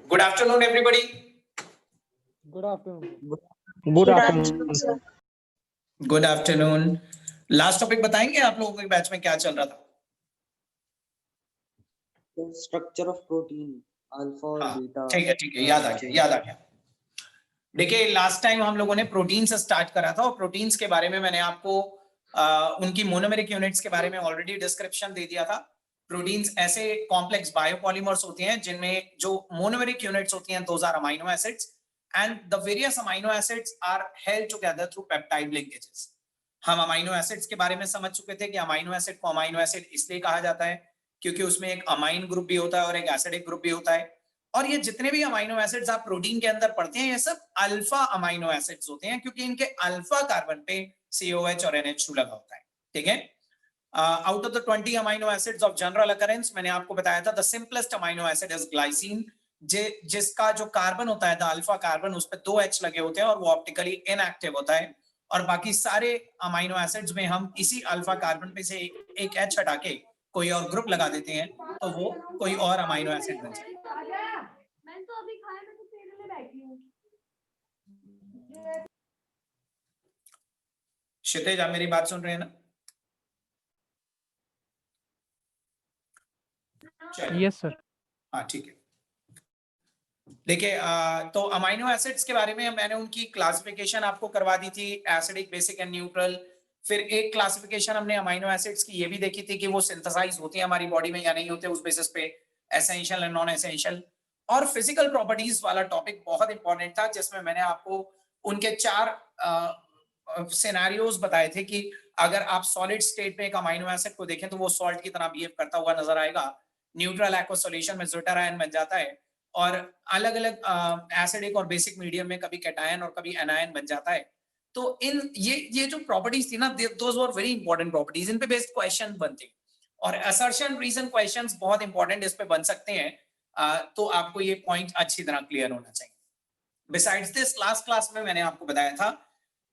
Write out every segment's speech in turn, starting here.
Good afternoon, everybody. Good afternoon. Good afternoon, sir. Good afternoon. Last topic बताएंगे आप लोगों के बैच में क्या चल रहा था? Structure of protein, alpha और beta. ठीक है, याद आ गया। देखिए, लास्ट टाइम हम लोगों ने प्रोटीन से स्टार्ट करा था और प्रोटीन्स के बारे में मैंने आपको उनकी मोनोमेरिक यूनिट्स के बारे में ऑलरेडी डिस्क्रिप्शन दे दिया था। प्रोटीन्स ऐसे कॉम्प्लेक्स बायोपॉलीमर्स होते हैं जिनमें जो मोनोमेरिक यूनिट्स होती हैं those are amino acids and the various amino acids are held together through peptide linkages. हम अमीनो एसिड्स के बारे में समझ चुके थे कि अमीनो एसिड को अमीनो एसिड इसलिए कहा जाता है क्योंकि उसमें एक अमाइन ग्रुप भी होता है और एक एसिडिक ग्रुप भी होता है। और ये जितने भी अमीनो एसिड्स आप प्रोटीन के अंदर पढ़ते हैं ये सब अल्फा अमीनो एसिड्स होते हैं क्योंकि इनके अल्फा कार्बन पे COH और NH2 लगा होता है। ठीक है, out of the 20 amino acids of general occurrence मैंने आपको बताया था the simplest amino acid is glycine, जिसका जो कार्बन होता है द अल्फा कार्बन उस पर 2 H लगे होते हैं और वो ऑप्टिकली इनएक्टिव होता है। और बाकी सारे अमीनो एसिड्स में हम इसी अल्फा कार्बन पे से एक H हटा के कोई और ग्रुप लगा देते हैं तो वो कोई और अमीनो एसिड बन जाए। मैंने तो अभी खाया, मैं तो तेरे लिए बैठी हूं। क्षितिज, आप मेरी बात सुन रहे हैं ना? Yes sir. हाँ ठीक है। देखिए, तो अमीनो एसिड्स के बारे में मैंने उनकी क्लासिफिकेशन आपको करवा दी थी, एसिडिक, बेसिक एंड न्यूट्रल। फिर एक क्लासिफिकेशन हमने अमीनो एसिड्स की ये भी देखी थी कि वो सिंथेसाइज होती है हमारी बॉडी में या नहीं होते, उस बेसिस पे एसेंशियल एंड नॉन एसेंशियल। और फिजिकल प्रॉपर्टीज वाला टॉपिक बहुत इंपॉर्टेंट था जिसमें मैंने आपको उनके 4 सिनेरियोज बताए थे कि अगर आप सॉलिड स्टेट में एक अमीनो एसिड को देखें तो वो सॉल्ट की तरह बिहेव करता हुआ नजर आएगा, न्यूट्रल एक्वस सॉल्यूशन में ज़्यूटार आयन बन जाता है, और अलग अलग एसिडिक और बेसिक मीडियम में कभी कैटायन और कभी एनायन बन जाता है। तो इन ये जो प्रॉपर्टीज थी ना, those were very important properties, इन पे बेस्ड क्वेश्चन बनते हैं और असर्शन रीजन क्वेश्चंस बहुत इंपॉर्टेंट इस पे बन सकते हैं। तो आपको ये पॉइंट अच्छी तरह क्लियर होना चाहिए। बिसाइड्स दिस लास्ट क्लास में मैंने आपको बताया था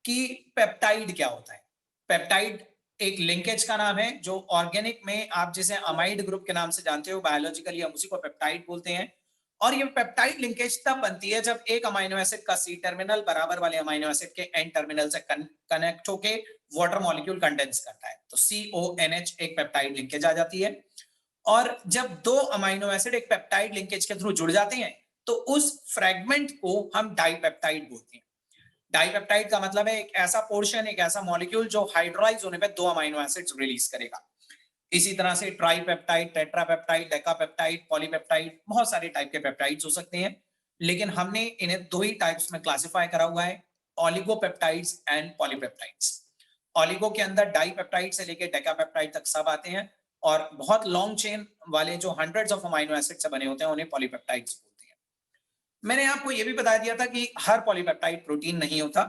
कि पेप्टाइड क्या होता है। पेप्टाइड एक लिंकेज का नाम है जो ऑर्गेनिक में आप जिसे अमाइड ग्रुप के नाम से जानते हो, बायोलॉजिकली हम उसी को पेप्टाइड बोलते हैं। और ये पेप्टाइड लिंकेज तब बनती है जब एक अमीनो एसिड का C टर्मिनल बराबर वाले अमीनो एसिड के N टर्मिनल से कनेक्ट होके वाटर मॉलिक्यूल कंडेंस करता है, तो CONH एक पेप्टाइड लिंकेज आ जाती है। और जब 2 अमीनो एसिड एक पेप्टाइड लिंकेज के थ्रू जुड़ जाते हैं तो उस फ्रेगमेंट को हम डाइपेप्टाइड बोलते हैं। डाइपेप्टाइड का मतलब है एक ऐसा पोर्शन, एक ऐसा मॉलिक्यूल जो हाइड्रोलाइज होने पे 2 अमीनो एसिड्स रिलीज करेगा। इसी तरह से ट्राइपेप्टाइड, टेट्रापेप्टाइड, डेकापेप्टाइड, पॉलीपेप्टाइड, बहुत सारे टाइप के पेप्टाइड्स हो सकते हैं, लेकिन हमने इन्हें 2 ही टाइप्स में क्लासिफाई करा हुआ है, ओलिगोपेप्टाइड्स एंड पॉलीपेप्टाइड्स। ओलिगो के अंदर डाइपेप्टाइड से लेके डेकापेप्टाइड तक सब आते हैं और बहुत लॉन्ग चेन वाले जो हंड्रेड्स ऑफ अमीनो एसिड से बने होते हैं उन्हें पॉलीपेप्टाइड्स बोलते हैं। मैंने आपको यह भी बता दिया था कि हर पॉलीपेप्टाइड प्रोटीन नहीं होता,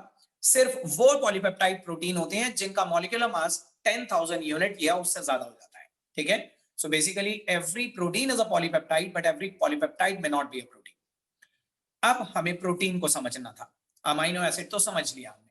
सिर्फ वो पॉलीपेप्टाइड प्रोटीन होते हैं जिनका मॉलिक्यूलर मास 10,000 यूनिट या उससे ज्यादा हो जाता है। ठीक है, so basically every protein is a polypeptide but every polypeptide may not be a protein. अब हमें प्रोटीन को समझना था, अमीनो एसिड तो समझ लिया हमने।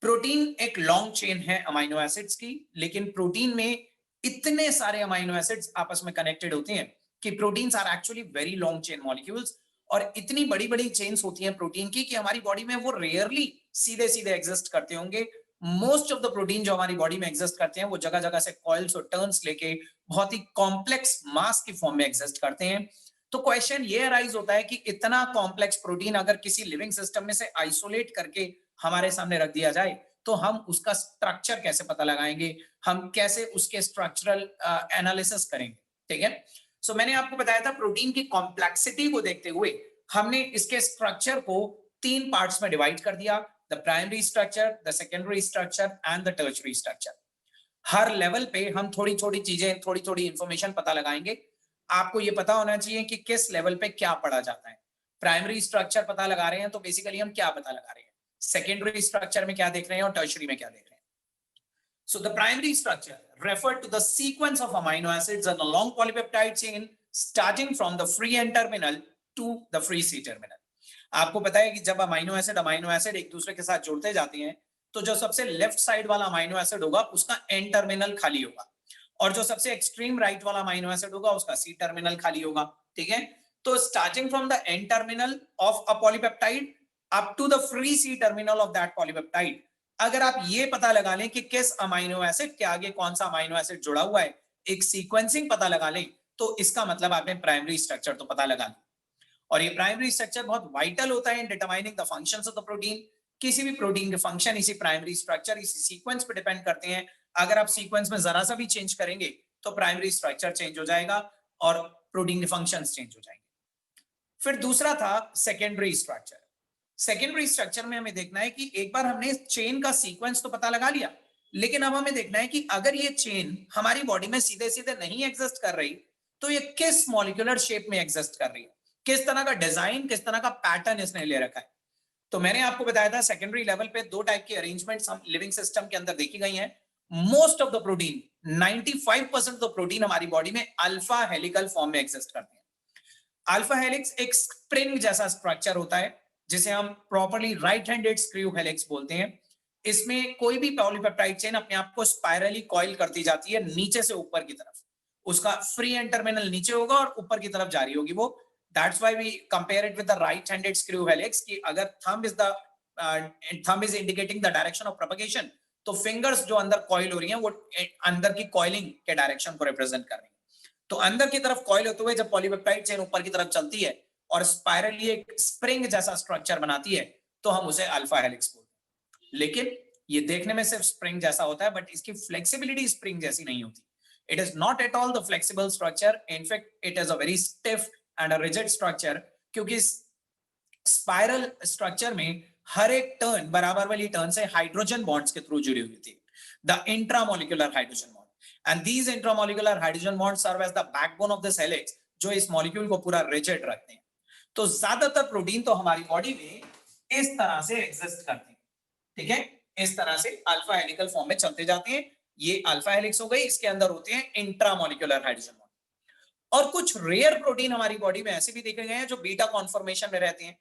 प्रोटीन एक लॉन्ग चेन है अमीनो एसिड्स की, लेकिन प्रोटीन में इतने सारे अमीनो एसिड्स आपस में कनेक्टेड होते हैं कि proteins are actually very long chain molecules, और इतनी बड़ी बड़ी चेन्स होती हैं प्रोटीन की कि हमारी बॉडी में वो रेयरली सीधे सीधे एग्जिस्ट करते होंगे। मोस्ट ऑफ द प्रोटीन जो हमारी बॉडी में एग्जिस्ट करते हैं वो जगह जगह से कॉइल्स और टर्न्स लेके बहुत ही कॉम्प्लेक्स मास की फॉर्म में एग्जिस्ट करते हैं। तो क्वेश्चन ये अराइज होता है कि इतना कॉम्प्लेक्स प्रोटीन अगर किसी लिविंग सिस्टम में से आइसोलेट करके हमारे सामने रख दिया जाए तो हम उसका स्ट्रक्चर कैसे पता लगाएंगे, हम कैसे उसके स्ट्रक्चरल एनालिसिस करेंगे। ठीक है, सो मैंने आपको बताया था प्रोटीन की कॉम्प्लेक्सिटी को देखते हुए हमने इसके स्ट्रक्चर को 3 पार्ट्स में डिवाइड कर दिया, the primary structure, the secondary structure and the tertiary structure. Her level पे हम थोड़ी थोड़ी चीजें, थोड़ी थोड़ी इंफॉर्मेशन पता लगाएंगे। आपको ये पता होना चाहिए कि किस लेवल पे क्या पढ़ा जाता है। प्राइमरी स्ट्रक्चर पता लगा रहे हैं तो बेसिकली हम क्या पता लगा रहे हैं, सेकेंडरी स्ट्रक्चर में क्या देख रहे हैं और टर्शियरी में क्या देख रहे हैं। So the primary structure referred to the sequence of amino acids on a long polypeptide chain starting from the free N terminal to the free C terminal. आपको पता है कि जब अमीनो एसिड एक दूसरे के साथ जुड़ते जाते हैं तो जो सबसे लेफ्ट साइड वाला अमीनो एसिड होगा उसका N टर्मिनल खाली होगा और जो सबसे एक्सट्रीम राइट वाला अमीनो एसिड होगा उसका C टर्मिनल खाली होगा। ठीक है, तो starting from the N terminal of a polypeptide up to the free C terminal of that polypeptide, अगर आप ये पता लगा लें कि किस अमाइनो एसिड के आगे कौन सा अमाइनो एसिड जुड़ा हुआ है, एक सीक्वेंसिंग पता लगा लें, तो इसका मतलब आपने प्राइमरी स्ट्रक्चर तो पता लगा लिया। और ये प्राइमरी स्ट्रक्चर बहुत वाइटल होता है in determining the functions of the protein. किसी भी प्रोटीन के फंक्शन इसी प्राइमरी स्ट्रक्चर, इसी सीक्वेंस पे डिपेंड करते हैं। अगर आप सीक्वेंस में जरा सा भी चेंज करेंगे तो प्राइमरी स्ट्रक्चर चेंज हो जाएगा और प्रोटीन के फंक्शंस चेंज हो जाएंगे। फिर दूसरा था सेकेंडरी स्ट्रक्चर। सेकेंडरी स्ट्रक्चर में हमें देखना है कि एक बार हमने चेन का सीक्वेंस तो पता लगा लिया, लेकिन अब हमें देखना है कि अगर ये चेन हमारी बॉडी में सीधे सीधे नहीं एग्जिस्ट कर रही, तो ये किस मॉलिक्यूलर शेप में एग्जिस्ट कर रही है, किस तरह का डिजाइन, किस तरह का पैटर्न इसने ले रखा है। तो मैंने आपको बताया था सेकेंडरी लेवल पे दो टाइप की अरेंजमेंट्स हम लिविंग सिस्टम के अंदर देखी गई हैं। Most of the protein, 95% of protein हमारी बॉडी में अल्फा हेलिकल फॉर्म में एग्जिस्ट करते हैं। अल्फा हेलिक्स एक स्प्रिंग जैसा स्ट्रक्चर होता है जिसे हम properly right handed screw helix बोलते हैं। इसमें कोई भी पॉलीपेप्टाइड चेन अपने आप को स्पाइरली कॉइल करती जाती है नीचे से ऊपर की तरफ। उसका फ्री एंड टर्मिनल नीचे होगा और ऊपर की तरफ जारी होगी वो। That's why we compare it with the right-handed screw helix कि अगर thumb is indicating the direction of propagation, तो fingers जो अंदर coil हो रही हैं वो अंदर की coiling के direction को represent कर रही हैं। तो अंदर की तरफ coil होते हुए जब polypeptide chain ऊपर की तरफ चलती है और spirally एक spring जैसा structure बनाती है, तो हम उसे alpha helix बोलते हैं। लेकिन ये देखने में सिर्फ spring जैसा होता है, but इसकी flexibility spring जैसी नहीं होती। It is not at all the flexible structure. In fact, it is a very stiff and a rigid structure, क्योंकि स्पाइरल स्ट्रक्चर में हर एक टर्न बराबर वाली टर्न से हाइड्रोजन बॉन्ड्स के थ्रू जुड़ी हुई थी, the intramolecular hydrogen bond, and these intramolecular hydrogen bond serve as the backbone of this helix, जो इस मॉलिक्यूल को पूरा रिजिड रखते हैं। तो ज्यादातर प्रोटीन तो हमारी बॉडी में इस तरह से एग्जिस्ट करते हैं, ठीक है, इस तरह से अल्फा हेलिकल फॉर्म में चलते जाते हैं। ये अल्फा हेलिक्स हो गई, इसके अंदर होते हैं इंट्रामोलिकुलर हाइड्रोजन बॉन्ड। और कुछ रेयर प्रोटीन हमारी बॉडी में ऐसे भी देखे गए हैं जो बीटा कॉन्फॉर्मेशन में रहते हैं,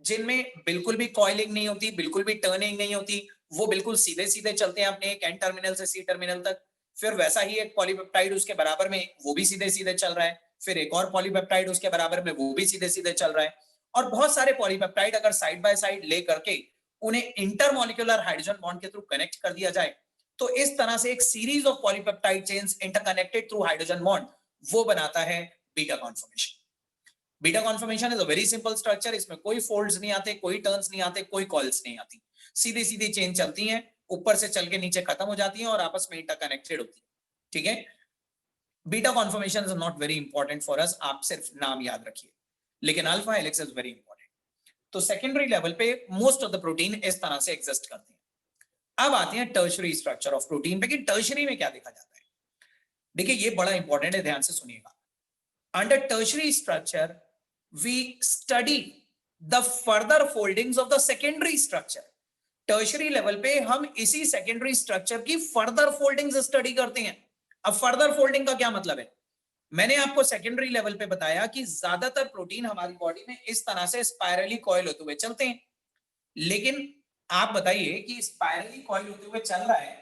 जिनमें बिल्कुल भी कॉइलिंग नहीं होती, बिल्कुल भी टर्निंग नहीं होती, वो बिल्कुल सीधे सीधे चलते हैं अपने एक एन टर्मिनल से सी टर्मिनल तक। फिर वैसा ही एक पॉलीपेप्टाइड उसके बराबर में, वो भी सीधे सीधे चल रहा है। फिर एक और पॉलीपेप्टाइड उसके बराबर में, वो भी सीधे सीधे चल रहा है। और बहुत सारे पॉलीपेप्टाइड अगर साइड बाय साइड ले करके उन्हें इंटरमॉलिक्यूलर हाइड्रोजन बॉन्ड के थ्रू कनेक्ट कर दिया जाए, तो इस तरह से एक series of polypeptide chains interconnected through hydrogen bond, वो बनाता है beta conformation. Beta conformation is a very simple structure. इसमें कोई फोल्ड्स नहीं आते, कोई टर्न्स नहीं आते, कोई कॉइल्स नहीं आती, सीधी सीधी चेन चलती हैं, ऊपर से चल के नीचे खत्म हो जाती हैं और आपस में इंटरकनेक्टेड होती है, ठीक है। Beta conformation is not very important for us, आप सिर्फ नाम याद रखिए, लेकिन alpha helix is very important. तो सेकेंडरी लेवल पे मोस्ट ऑफ द प्रोटीन इस तरह से एग्जिस्ट करते हैं। अब आते हैं टर्शरी स्ट्रक्चर ऑफ प्रोटीन पे कि टर्शरी में क्या देखा जाता है। देखिए ये बड़ा इंपॉर्टेंट है, ध्यान से सुनिएगा। Under tertiary structure, we study the further foldings of the secondary structure. Tertiary level पे हम इसी secondary structure की further foldings study करते हैं। अब further folding का क्या मतलब है? मैंने आपको secondary level पे बताया कि ज्यादातर प्रोटीन हमारी बॉडी में इस तरह से स्पाइरली कॉइल होते हुए चलते हैं। लेकिन आप बताइए कि स्पाइरली कॉइल होते हुए चल रहा है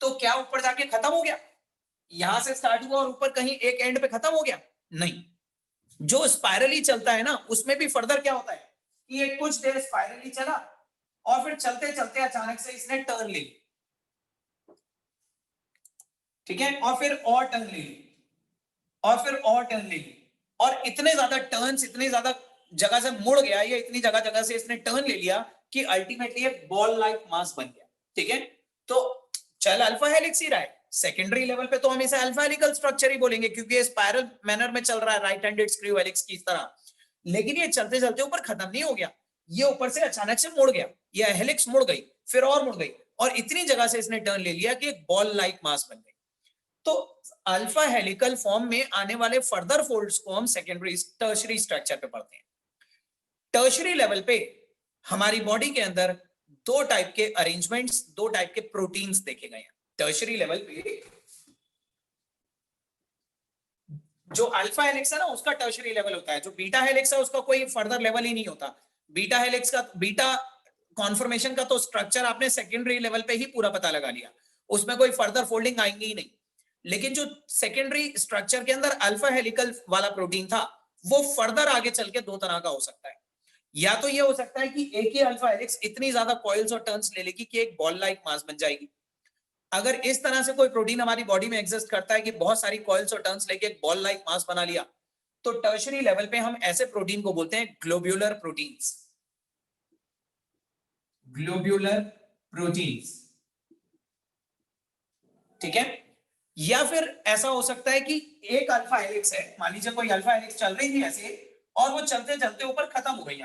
तो क्या ऊपर जाके खत्म हो गया? यहां से स्टार्ट हुआ और ऊपर कहीं एक एंड पे खत्म हो गया? नहीं, जो स्पाइरली चलता है ना, उसमें भी फर्दर क्या होता है कि ये कुछ देर स्पाइरली चला और फिर चलते चलते अचानक से इसने टर्न ले ली, ठीक है, और फिर और टर्न ले ली और फिर और टर्न ले ली, और इतने ज्यादा टर्न्स, इतनी ज्यादा जगह से मुड़ गया, या इतनी जगह जगह से इसने टर्न ले लिया कि अल्टीमेटली एक बॉल लाइक मास बन गया, ठीक है। तो चल अल्फा हेलिक्स ही रहा है। सेकेंडरी लेवल पे तो हम इसे अल्फा हेलिकल स्ट्रक्चर ही बोलेंगे क्योंकि ये स्पाइरल मैनर में चल रहा है, राइट हैंडेड स्क्रू हेलिक्स की तरह। लेकिन ये चलते चलते ऊपर खत्म नहीं हो गया, ये ऊपर से अचानक से मुड़ गया, ये हेलिक्स मुड़ गई, फिर और मुड़ गई, और इतनी जगह से इसने टर्न ले लिया कि एक बॉल लाइक मास बन गई। तो अल्फा हेलिकल फॉर्म में आने वाले फर्दर फोल्ड्स को हम सेकेंडरी टर्शरी स्ट्रक्चर पे पढ़ते हैं। टर्शरी लेवल पे हमारी बॉडी के अंदर दो टाइप के अरेंजमेंट्स, दो टाइप के प्रोटीन्स देखे गए हैं। टर्शरी लेवल पे जो अल्फा हेलिक्स है ना, उसका टर्शरी लेवल होता है। जो बीटा हेलिक्स है उसका कोई फर्दर लेवल ही नहीं होता। बीटा हेलिक्स का, बीटा कॉन्फर्मेशन का तो स्ट्रक्चर आपने सेकेंडरी लेवल पे ही पूरा पता लगा लिया, उसमें कोई फर्दर फोल्डिंग आएंगी ही नहीं। लेकिन जो सेकेंडरी स्ट्रक्चर के अंदर अल्फा हेलिकल वाला प्रोटीन था वो फर्दर आगे चल के दो तरह का हो सकता है। या तो ये हो सकता है कि एक ही अल्फा हेलिक्स इतनी ज्यादा कॉइल्स और टर्न्स ले लेगी कि एक बॉल लाइक मास बन जाएगी। अगर इस तरह से कोई प्रोटीन हमारी बॉडी में एग्जिस्ट करता है कि बहुत सारी कॉइल्स और टर्न्स लेके एक बॉल लाइक मास बना लिया, तो टर्शियरी लेवल पे हम ऐसे प्रोटीन को बोलते हैं ग्लोब्यूलर प्रोटीन्स। ग्लोब्यूलर प्रोटीन्स, ठीक है। या फिर ऐसा हो सकता है कि एक अल्फा हेलिक्स है, मान लीजिए कोई अल्फा हेलिक्स चल रही थी ऐसे, और वो चलते चलते ऊपर खत्म हो गई,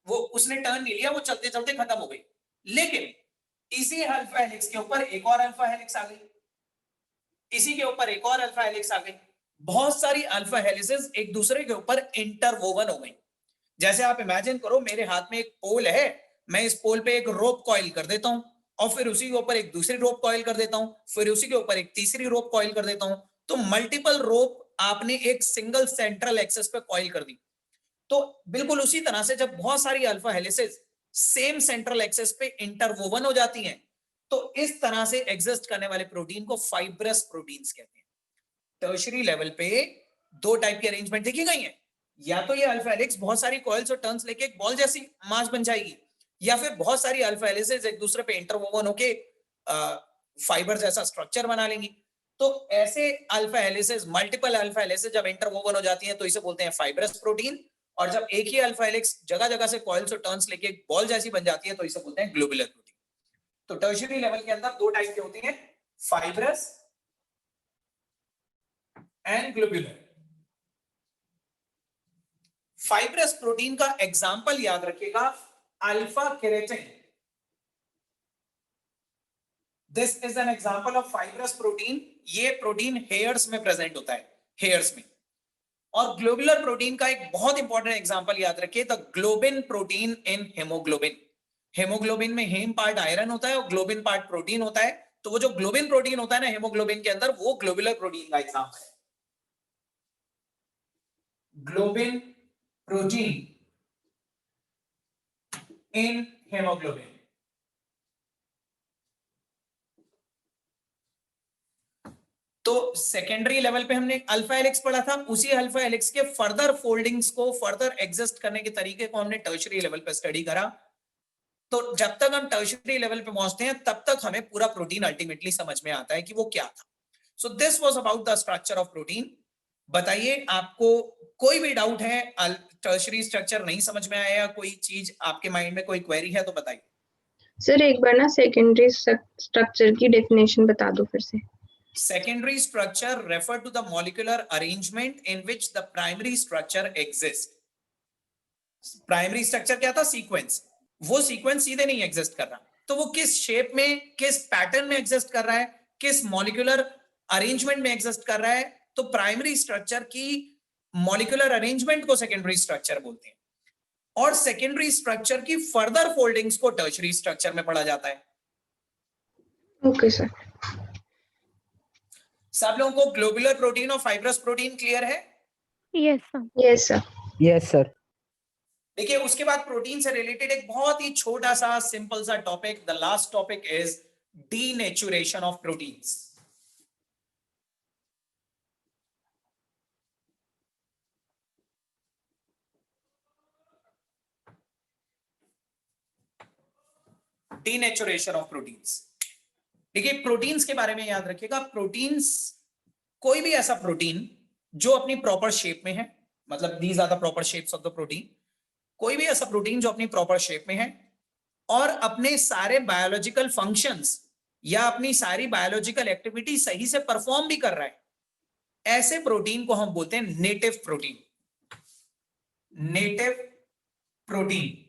वो उसने टर्न नहीं लिया, वो चलते चलते खत्म हो गई, लेकिन इसी अल्फा हेलिक्स के ऊपर एक और अल्फा हेलिक्स आ गई, इसी के ऊपर एक और अल्फा हेलिक्स आ गई। बहुत सारी अल्फा हेलिसेस एक दूसरे के ऊपर इंटरवोवन हो गई। जैसे आप इमेजिन करो, मेरे हाथ में एक पोल है, मैं इस पोल पे एक रोप कॉइल कर देता हूं, और फिर उसी के ऊपर एक दूसरी रोप कॉइल कर देता हूं, फिर उसी के ऊपर एक तीसरी रोप कॉइल कर देता हूं, तो मल्टीपल रोप आपने एक सिंगल सेंट्रल एक्सेस पे कॉइल कर दी। तो बिल्कुल उसी तरह से जब बहुत सारी alpha helices same central access पे इंटरवोवन हो जाती हैं, तो इस तरह से एग्जिस्ट करने वाले प्रोटीन को फाइब्रस प्रोटीन्स कहते हैं। टर्शियरी लेवल पे दो टाइप की अरेंजमेंट देखी गई है, या तो ये अल्फा हेलिक्स बहुत सारी कॉइल्स और टर्न्स लेके एक बॉल जैसी मास बन जाएगी, या फिर बहुत सारी अल्फा हेलिसेस एक दूसरे पे इंटरवोवन होके फाइबर जैसा स्ट्रक्चर बना लेंगी। तो ऐसे alpha helices, multiple alpha helices जब इंटरवोवन हो जाती हैं तो इसे बोलते हैं फाइब्रस प्रोटीन, और जब एक ही अल्फा हेलिक्स जगह जगह से कॉइल्स और टर्न्स लेके एक बॉल जैसी बन जाती है तो इसे बोलते हैं ग्लोबुलर प्रोटीन। तो टर्शियरी लेवल के अंदर दो टाइप के होते हैं, fibrous and globular. Fibrous protein का एग्जाम्पल याद रखिएगा, alpha keratin. This is an example of fibrous protein. ये प्रोटीन हेयर्स में प्रेजेंट होता है, हेयर्स में। और ग्लोबुलर प्रोटीन का एक बहुत इंपॉर्टेंट एग्जांपल याद रखिए, the globin protein in haemoglobin. Haemoglobin में हेम पार्ट आयरन होता है और ग्लोबिन पार्ट प्रोटीन होता है, तो वो जो ग्लोबिन प्रोटीन होता है ना हेमोग्लोबिन के अंदर, वो ग्लोबुलर प्रोटीन का एग्जांपल है। ग्लोबिन प्रोटीन इन हेमोग्लोबिन। तो सेकेंडरी लेवल पे हमने अल्फा हेलिक्स पढ़ा था, उसी अल्फा हेलिक्स के फर्दर फोल्डिंग्स को, फर्दर एग्जिस्ट करने के तरीके को हमने टर्शियरी लेवल पे स्टडी करा। तो जब तक हम टर्शियरी लेवल पे पहुंचते हैं तब तक हमें पूरा प्रोटीन अल्टीमेटली समझ में आता है कि वो क्या था। So this was about the structure of protein. बताइए, आपको कोई भी डाउट है, टर्शियरी स्ट्रक्चर नहीं समझ में आया या कोई चीज आपके माइंड में कोई क्वेरी है तो बताइए। सर एक बार ना सेकेंडरी स्ट्रक्चर की डेफिनेशन बता दो फिर से। Secondary structure refer to the molecular arrangement in which the primary structure exists. Primary structure क्या था? Sequence. वो sequence सीधे नहीं exist कर रहा, तो वो किस shape में, किस pattern में exist कर रहा है, किस molecular arrangement में exist कर रहा है, तो primary structure की molecular arrangement को secondary structure बोलते हैं, और secondary structure की further foldings को tertiary structure में पढ़ा जाता है। Okay sir. सब लोगों को ग्लोबुलर प्रोटीन और फाइब्रस प्रोटीन क्लियर है? Yes sir. Yes sir. Yes sir. देखिए, उसके बाद प्रोटीन से रिलेटेड एक बहुत ही छोटा सा सिंपल सा topic, the last topic is denaturation of proteins. Denaturation of proteins. देखिए, प्रोटीन्स के बारे में याद रखिएगा, प्रोटीन्स कोई भी ऐसा प्रोटीन जो अपनी प्रॉपर शेप में है, मतलब these are the proper shapes of the protein, कोई भी ऐसा प्रोटीन जो अपनी प्रॉपर शेप में है और अपने सारे बायोलॉजिकल फंक्शंस या अपनी सारी बायोलॉजिकल एक्टिविटी सही से परफॉर्म भी कर रहा है, ऐसे प्रोटीन को हम बोलते हैं native protein. Native protein.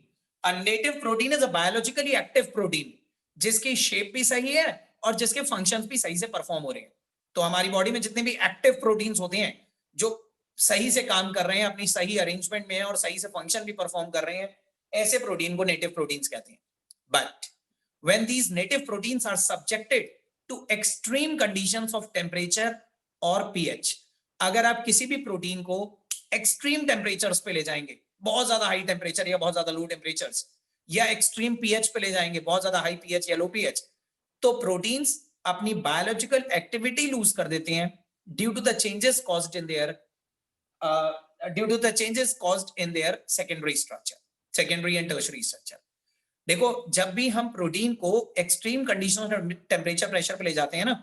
A native protein is a biologically active protein जिसकी शेप भी सही है और जिसके फंक्शंस भी सही से परफॉर्म हो रहे हैं। तो हमारी बॉडी में जितने भी एक्टिव प्रोटीन्स होते हैं जो सही से काम कर रहे हैं, अपनी सही अरेंजमेंट में है और सही से फंक्शन भी परफॉर्म कर रहे हैं, ऐसे प्रोटीन को नेटिव प्रोटीन्स कहते हैं। But when these native proteins are subjected to extreme conditions of temperature और pH, अगर आप किसी भी प्रोटीन को एक्सट्रीम टेम्परेचर्स पे ले जाएंगे, बहुत ज्यादा हाई टेम्परेचर या बहुत ज्यादा लो टेम्परेचर्स, या एक्सट्रीम पीएच पे ले जाएंगे, बहुत ज्यादा हाई पीएच या लो पीएच, तो प्रोटीन्स अपनी बायोलॉजिकल एक्टिविटी लूज कर देते हैं due to the changes caused in their due to the changes caused in their secondary structure, secondary and tertiary structure. देखो जब भी हम प्रोटीन को एक्सट्रीम कंडीशन टेम्परेचर प्रेशर पे ले जाते हैं ना,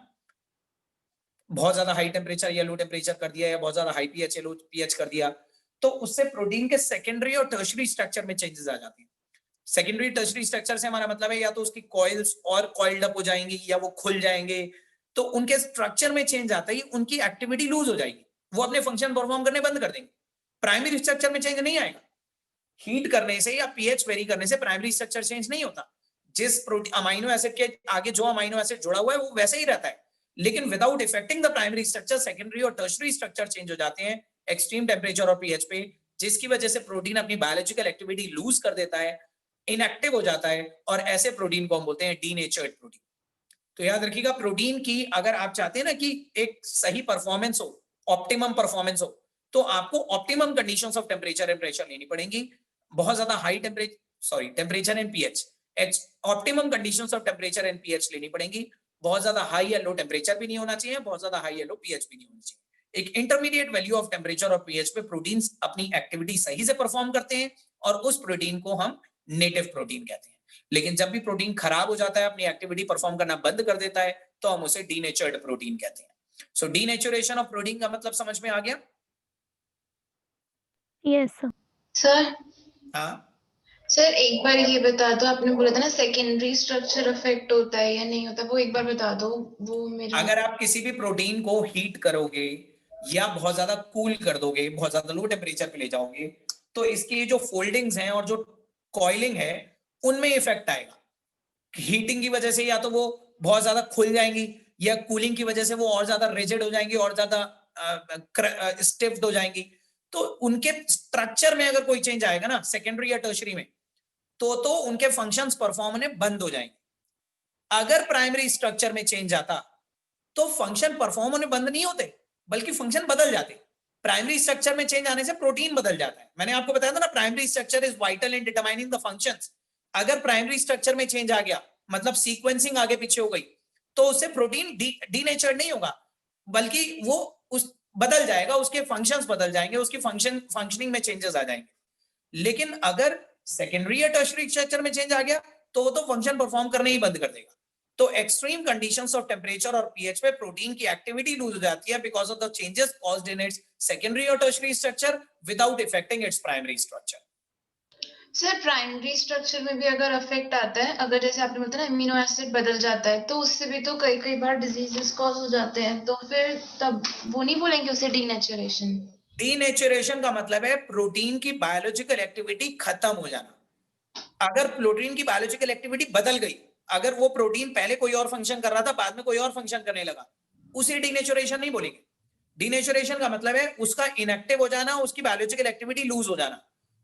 बहुत ज्यादा हाई टेम्परेचर या लो टेम्परेचर कर दिया या बहुत ज्यादा हाई पीएच या लो पीएच कर दिया, तो उससे प्रोटीन के सेकेंडरी और टर्शरी स्ट्रक्चर में चेंजेस आ जाते हैं। सेकेंडरी टर्शरी स्ट्रक्चर से हमारा मतलब है या तो उसकी कॉइल्स और कॉइल्ड अप हो जाएंगी या वो खुल जाएंगे, तो उनके स्ट्रक्चर में चेंज आता ही उनकी एक्टिविटी लूज हो जाएगी, वो अपने फंक्शन परफॉर्म करने बंद कर देंगे। प्राइमरी स्ट्रक्चर में चेंज नहीं आएगा, हीट करने से या पीएच वेरी करने से प्राइमरी स्ट्रक्चर चेंज नहीं होता। जिस प्रोटीन अमाइनो एसिड के आगे जो अमाइनो एसिड जुड़ा हुआ है वो वैसे ही रहता है, लेकिन without affecting the primary structure secondary और टर्शरी स्ट्रक्चर चेंज हो जाते हैं एक्सट्रीम टेम्परेचर और पीएच पे, जिसकी वजह से प्रोटीन अपनी बायोलॉजिकल एक्टिविटी लूज कर देता है, इनएक्टिव हो जाता है, और ऐसे प्रोटीन को हम बोलते हैं डीनेचर्ड प्रोटीन। तो याद रखिएगा, प्रोटीन की अगर आप चाहते हैं ना कि एक सही परफॉर्मेंस हो, ऑप्टिमम परफॉर्मेंस हो, तो आपको optimum conditions of temperature and pressure लेनी पड़ेंगी। बहुत ज्यादा high temperature and pH, optimum conditions of temperature and pH लेनी पड़ेंगी। बहुत ज्यादा हाई या लो टेम्परेचर भी नहीं होना चाहिए, बहुत ज्यादा हाई या लो पीएच भी नहीं होना चाहिए। एक इंटरमीडिएट वैल्यू ऑफ टेम्परेचर और पीएच पे प्रोटीन्स अपनी एक्टिविटी सही से परफॉर्म करते हैं, और उस प्रोटीन को हम नेटिव प्रोटीन कहते हैं। लेकिन जब भी प्रोटीन खराब हो जाता है, अपनी एक्टिविटी परफॉर्म करना बंद कर देता है, तो हम उसे डीनेचर्ड प्रोटीन कहते हैं। सो डीनेचुरेशन ऑफ प्रोटीन का मतलब समझ में आ गया? Yes sir. सर हाँ सर एक बार ये बता दो, आपने बोला था ना सेकेंडरी स्ट्रक्चर अफेक्ट होता है या नहीं होता, वो एक बार बता दो। वो मेरे अगर आप किसी भी प्रोटीन को हीट करोगे या बहुत ज्यादा कूल कर दोगे, बहुत ज्यादा लो टेम्परेचर पे ले जाओगे, तो इसकी जो फोल्डिंग्स हैं और जो कॉइलिंग है उनमें इफेक्ट आएगा। हीटिंग की वजह से या तो वो बहुत ज्यादा खुल जाएंगी, या कूलिंग की वजह से वो और ज्यादा रिजिड हो जाएंगी और ज्यादा स्टिफ्ड हो जाएंगी। तो उनके स्ट्रक्चर में अगर कोई चेंज आएगा ना सेकेंडरी या टर्शरी में, तो उनके फंक्शंस परफॉर्म होने बंद हो जाएंगे। अगर प्राइमरी स्ट्रक्चर में चेंज आता तो फंक्शन परफॉर्म होने बंद नहीं होते, बल्कि फंक्शन बदल जाते। प्राइमरी स्ट्रक्चर में चेंज आने से प्रोटीन बदल जाता है। मैंने आपको बताया था ना, primary structure is vital in determining the functions. अगर प्राइमरी स्ट्रक्चर में चेंज आ गया, मतलब सीक्वेंसिंग आगे पीछे हो गई, तो उससे प्रोटीन डीनेचर्ड नहीं होगा, बल्कि वो उस बदल जाएगा, उसके फंक्शंस बदल जाएंगे, उसकी फंक्शनिंग में चेंजेस आ जाएंगे। लेकिन अगर सेकेंडरी या टर्शरी स्ट्रक्चर में चेंज आ गया, तो फंक्शन परफॉर्म करने ही बंद कर देगा। तो एक्सट्रीम कंडीशंस ऑफ टेम्परेचर और पीएच पे प्रोटीन की एक्टिविटी लूज हो जाती है because of the changes caused in its secondary और tertiary structure without affecting its primary structure. Sir primary structure में भी अगर अफेक्ट आता है, अगर जैसे आपने बताया ना अमीनो एसिड बदल जाता है, तो उससे भी तो कई बार डिजीजेस कॉज हो जाते हैं, तो फिर तब वो नहीं बोलेंगे उसे डीनेचुरेशन? डीनेचुरेशन का मतलब है प्रोटीन की बायोलॉजिकल एक्टिविटी खत्म हो जाना। अगर प्रोटीन की बायोलॉजिकल एक्टिविटी बदल गई, अगर वो प्रोटीन पहले कोई और फंक्शन कर रहा था, बाद में कोई और फंक्शन करने लगा, उसे डीनेचुरेशन नहीं बोलेंगे। डीनेचुरेशन का मतलब है उसका इनएक्टिव हो जाना, उसकी बायोलॉजिकल एक्टिविटी लूज हो जाना।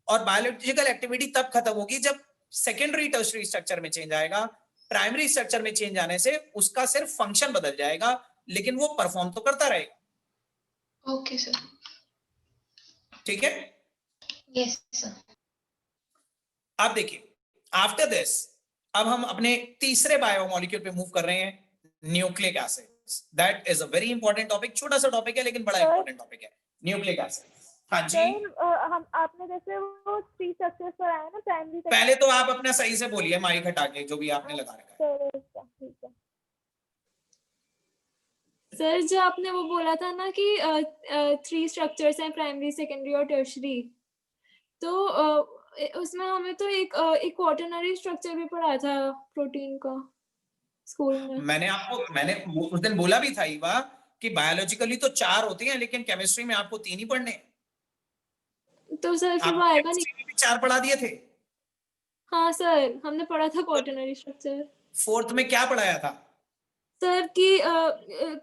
और बायोलॉजिकल एक्टिविटी तब खत्म होगी जब सेकेंडरी टर्शरी स्ट्रक्चर में चेंज आएगा। प्राइमरी स्ट्रक्चर में चेंज आने से उसका सिर्फ फंक्शन बदल जाएगा, लेकिन वो परफॉर्म तो करता रहेगा। Okay sir. ठीक है, यस सर। आप देखिए आफ्टर दिस अब हम अपने तीसरे बायोमोलिक्यूल पे मूव कर रहे हैं, nucleic acids. That is a very important topic. छोटा सा टॉपिक है लेकिन बड़ा इंपॉर्टेंट टॉपिक है, न्यूक्लिक एसिड। हाँ जी, हम आपने जैसे वो 3 स्ट्रक्चर्स पढ़ाया ना प्राइमरी। पहले तो आप अपना सही से बोलिए, माइक हटा के जो भी आपने लगा रखा है। ठीक है सर, जो आपने वो बोला था ना कि 3 स्ट्रक्चर्स हैं, प्राइमरी, सेकेंडरी और टर्शरी, तो उसमें हमें तो एक क्वाटरनरी स्ट्रक्चर भी पढ़ा था प्रोटीन का स्कूल में। मैंने उस दिन बोला भी था ईवा कि बायोलॉजिकली तो 4 होते हैं, लेकिन केमिस्ट्री में आपको 3 ही पढ़ने हैं। तो सर फिर वो आप आएगा नहीं? केमिस्ट्री में भी 4 पढ़ा दिए थे। हाँ सर, हमने पढ़ा था क्वाटरनरी स्ट्रक्चर। 4th में क्या पढ़ाया था? सर कि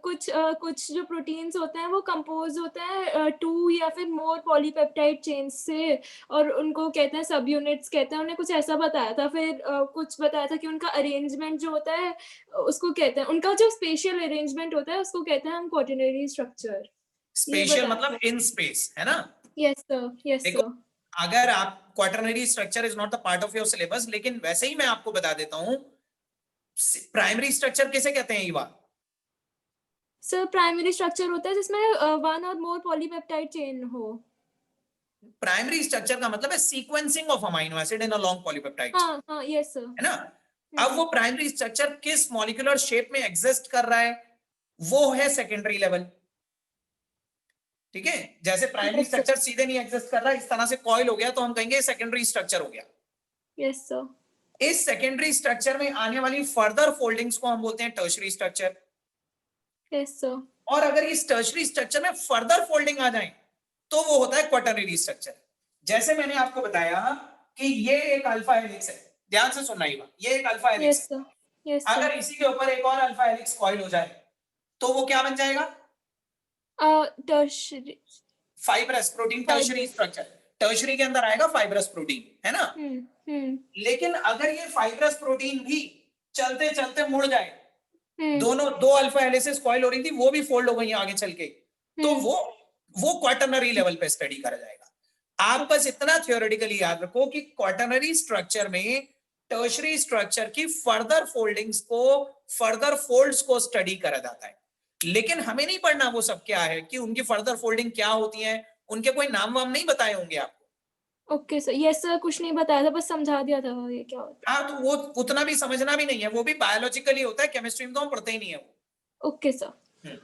कुछ जो प्रोटीन्स होते हैं वो कंपोज होते हैं 2 या फिर मोर पॉलीपेप्टाइड चेन्स से, और उनको कहते हैं सब यूनिट्स कहते हैं। उन्हें कुछ ऐसा बताया था। फिर कुछ बताया था कि उनका अरेंजमेंट जो होता है उसको कहते हैं, उनका जो स्पेशल अरेंजमेंट होता है उसको कहते हैं हम क्वाटरनरी स्ट्रक्चर। स्पेशल मतलब इन स्पेस, है ना? यस सर, यस देखो, सर। अगर आप quaternary structure is not the part of your syllabus, लेकिन वैसे ही मैं आपको बता देता हूं, प्राइमरी स्ट्रक्चर किसे कहते हैं ईवा? सर प्राइमरी स्ट्रक्चर होता है जिसमें 1 और मोर पॉलीपेप्टाइड चेन हो। प्राइमरी स्ट्रक्चर का मतलब है sequencing of amino acid in a long polypeptide, हाँ हाँ यस सर। है ना। अब वो प्राइमरी स्ट्रक्चर किस मॉलिक्यूलर शेप में एग्जिस्ट कर रहा है, वो है सेकेंडरी लेवल। ठीक है, जैसे प्राइमरी Yes, sir. स्ट्रक्चर सीधे नहीं एग्जिस्ट कर रहा, इस तरह से कॉइल हो गया तो हम कहेंगे सेकेंडरी स्ट्रक्चर हो गया। Yes sir. इस सेकेंडरी स्ट्रक्चर में आने वाली फर्दर फोल्डिंग्स को हम बोलते हैं टर्शरी स्ट्रक्चर। Yes sir. और अगर इस टर्शरी स्ट्रक्चर में फर्दर फोल्डिंग आ जाए तो वो होता है क्वाटरनरी स्ट्रक्चर। जैसे मैंने आपको बताया कि ये एक अल्फा हेलिक्स है, ध्यान से सुनना ये बात, ये एक अल्फा हेलिक्स यस है। सर। यस अगर सर। इसी के ऊपर एक और अल्फा हेलिक्स कॉइल हो जाए तो वो क्या बन जाएगा, tertiary. Fibrous protein, tertiary structure. Tertiary के अंदर आएगा फाइब्रस प्रोटीन, है ना। लेकिन अगर ये फाइब्रस प्रोटीन भी चलते चलते मुड़ जाए, दोनों दो अल्फा हेलिसेस कॉइल हो रही थी वो भी फोल्ड हो गई आगे चल के, तो वो क्वाटरनरी लेवल पे स्टडी करा जाएगा। आप बस इतना थ्योरेटिकली याद रखो कि क्वाटरनरी स्ट्रक्चर में टर्शरी स्ट्रक्चर की फर्दर फोल्डिंग्स को, फर्दर फोल्ड्स को स्टडी करा जाता है। लेकिन हमें नहीं पढ़ना वो सब क्या है, कि उनकी फर्दर फोल्डिंग क्या होती है, उनके कोई नाम वाम नहीं बताए होंगे आपको। Okay sir. यस सर, कुछ नहीं बताया था, बस समझा दिया था ये क्या होता हाँ, तो वो उतना भी समझना भी नहीं है, वो भी बायोलॉजिकली होता है, केमिस्ट्री में तो हम पढ़ते ही नहीं है वो। है। Okay sir.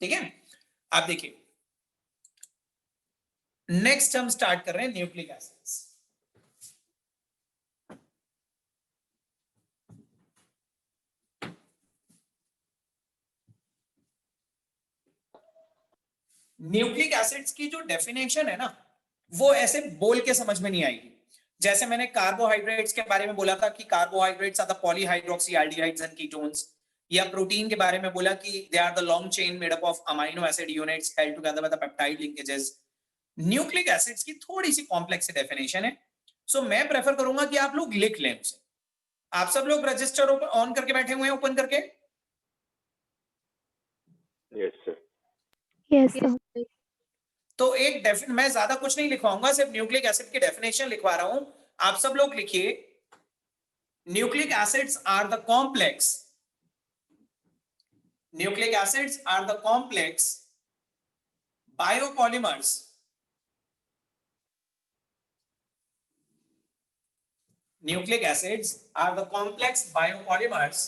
ठीक है, आप देखिए नेक्स्ट हम स्टार्ट कर रहे हैं न्यूक्लिक एसिड्स। न्यूक्लिक एसिड्स की जो डेफिनेशन है ना, वो ऐसे बोल के समझ में नहीं आएगी। जैसे मैंने कार्बोहाइड्रेट्स के बारे में बोला था कि carbohydrates are the polyhydroxy aldehydes and ketones, या प्रोटीन के बारे में बोला कि they are the long chain made up of amino acid units held together by the peptide linkages. Nucleic acids की थोड़ी सी कॉम्प्लेक्स डेफिनेशन है, सो मैं प्रेफर करूंगा कि आप लोग लिख लें उसे। आप सब लोग रजिस्टर ऑन करके बैठे हुए हैं, ओपन करके? Yes sir. Yes sir. तो एक मैं ज्यादा कुछ नहीं लिखवाऊंगा, सिर्फ न्यूक्लिक एसिड की डेफिनेशन लिखवा रहा हूं। आप सब लोग लिखिए, nucleic acids are the complex, nucleic acids are the complex biopolymers nucleic acids are the complex biopolymers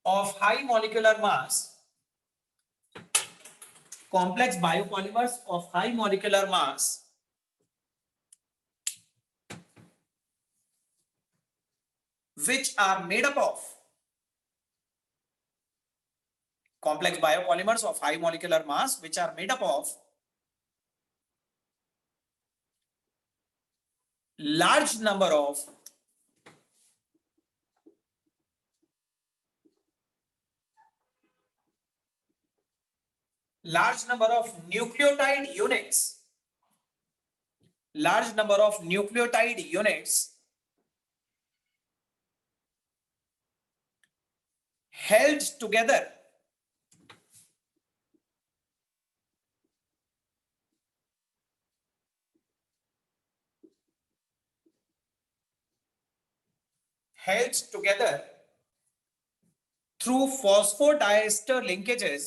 of high molecular mass, complex biopolymers of high molecular mass which are made up of, complex biopolymers of high molecular mass which are made up of large number of nucleotide units, large number of nucleotide units held together through phosphodiester linkages,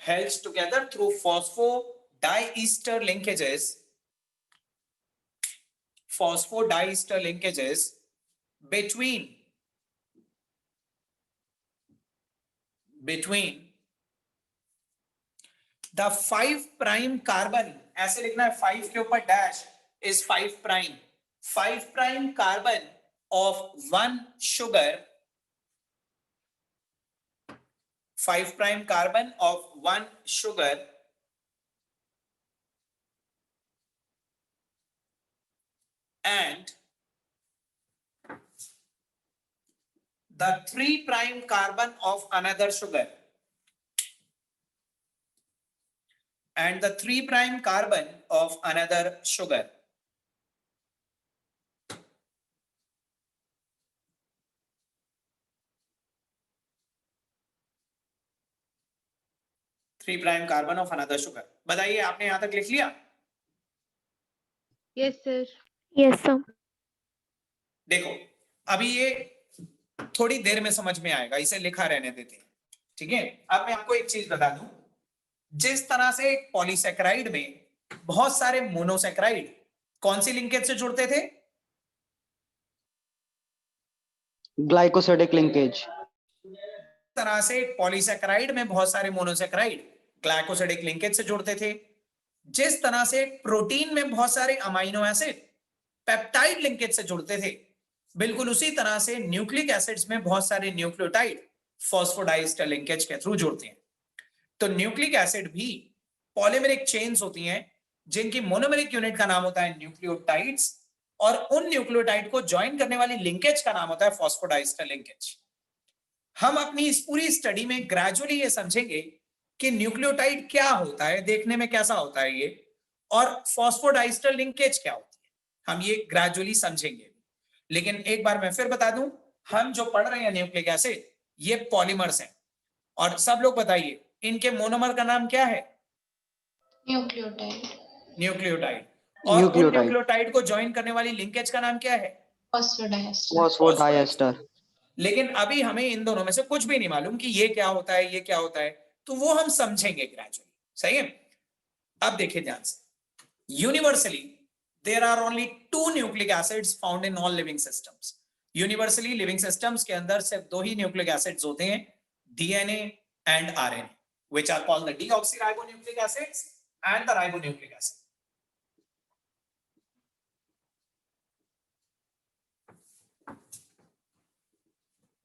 held together through phosphodiester linkages, phosphodiester linkages between the 5 prime carbon, ऐसे लिखना है 5 के ऊपर dash is 5 prime, 5 prime carbon of one sugar, 5 prime carbon of one sugar and the 3 prime carbon of another sugar, and the 3 prime carbon of another sugar. Three prime carbon of another sugar. बताइए, आपने यहां तक लिख लिया? Yes sir. Yes sir. देखो, अभी ये थोड़ी देर में समझ में आएगा, इसे लिखा रहने देते हैं। ठीक है। अब मैं आपको एक चीज बता दूं, जिस तरह से पॉलीसेकेराइड में बहुत सारे मोनोसेकेराइड कौन सी लिंकेज से जुड़ते थे? Glycosidic linkage. तरह से पॉलीसेकेराइड में बहुत सारे मोनोसेकेराइड ग्लाइकोसिडिक लिंकेज से जुड़ते थे। जिस तरह से प्रोटीन में बहुत सारे अमाइनो एसिड पेप्टाइड लिंकेज से जुड़ते थे, बिल्कुल उसी तरह से न्यूक्लिक एसिड्स में बहुत सारे न्यूक्लियोटाइड फॉस्फोडाइस्टर लिंकेज के थ्रू जुड़ते हैं। तो न्यूक्लिक एसिड भी पॉलीमेरिक चेन्स होती हैं जिनकी मोनोमेरिक यूनिट का नाम होता है न्यूक्लियोटाइड्स, और उन न्यूक्लियोटाइड को ज्वाइन करने वाली लिंकेज का नाम होता है फॉस्फोडाइस्टर लिंकेज। हम अपनी इस पूरी स्टडी में ग्रेजुअली ये समझेंगे कि न्यूक्लियोटाइड क्या होता है, देखने में कैसा होता है ये, और फॉस्फोडाइस्टर लिंकेज क्या होती है, हम ये ग्रेजुअली समझेंगे। लेकिन एक बार मैं फिर बता दूं, हम जो पढ़ रहे हैं न्यूक्लिक एसिड, ये पॉलीमर्स हैं। और सब लोग बताइए, इनके मोनोमर का नाम क्या है? न्यूक्लियोटाइड। न्यूक्लियोटाइड। और उन न्यूक्लियोटाइड को ज्वाइन करने वाली लिंकेज का नाम क्या है? फॉस्फोडाइस्टर। फॉस्फोडाइस्टर। लेकिन अभी हमें इन दोनों में से कुछ भी नहीं मालूम कि ये क्या होता है, ये क्या होता है, तो वो हम समझेंगे ग्रेजुअली। सही है। अब देखिए ध्यान से, universally there are only 2 nucleic acids found in all living systems. Universally living systems के अंदर सिर्फ 2 ही न्यूक्लिक एसिड्स होते हैं, DNA and RNA, which are called the deoxyribonucleic acids and the ribonucleic acid.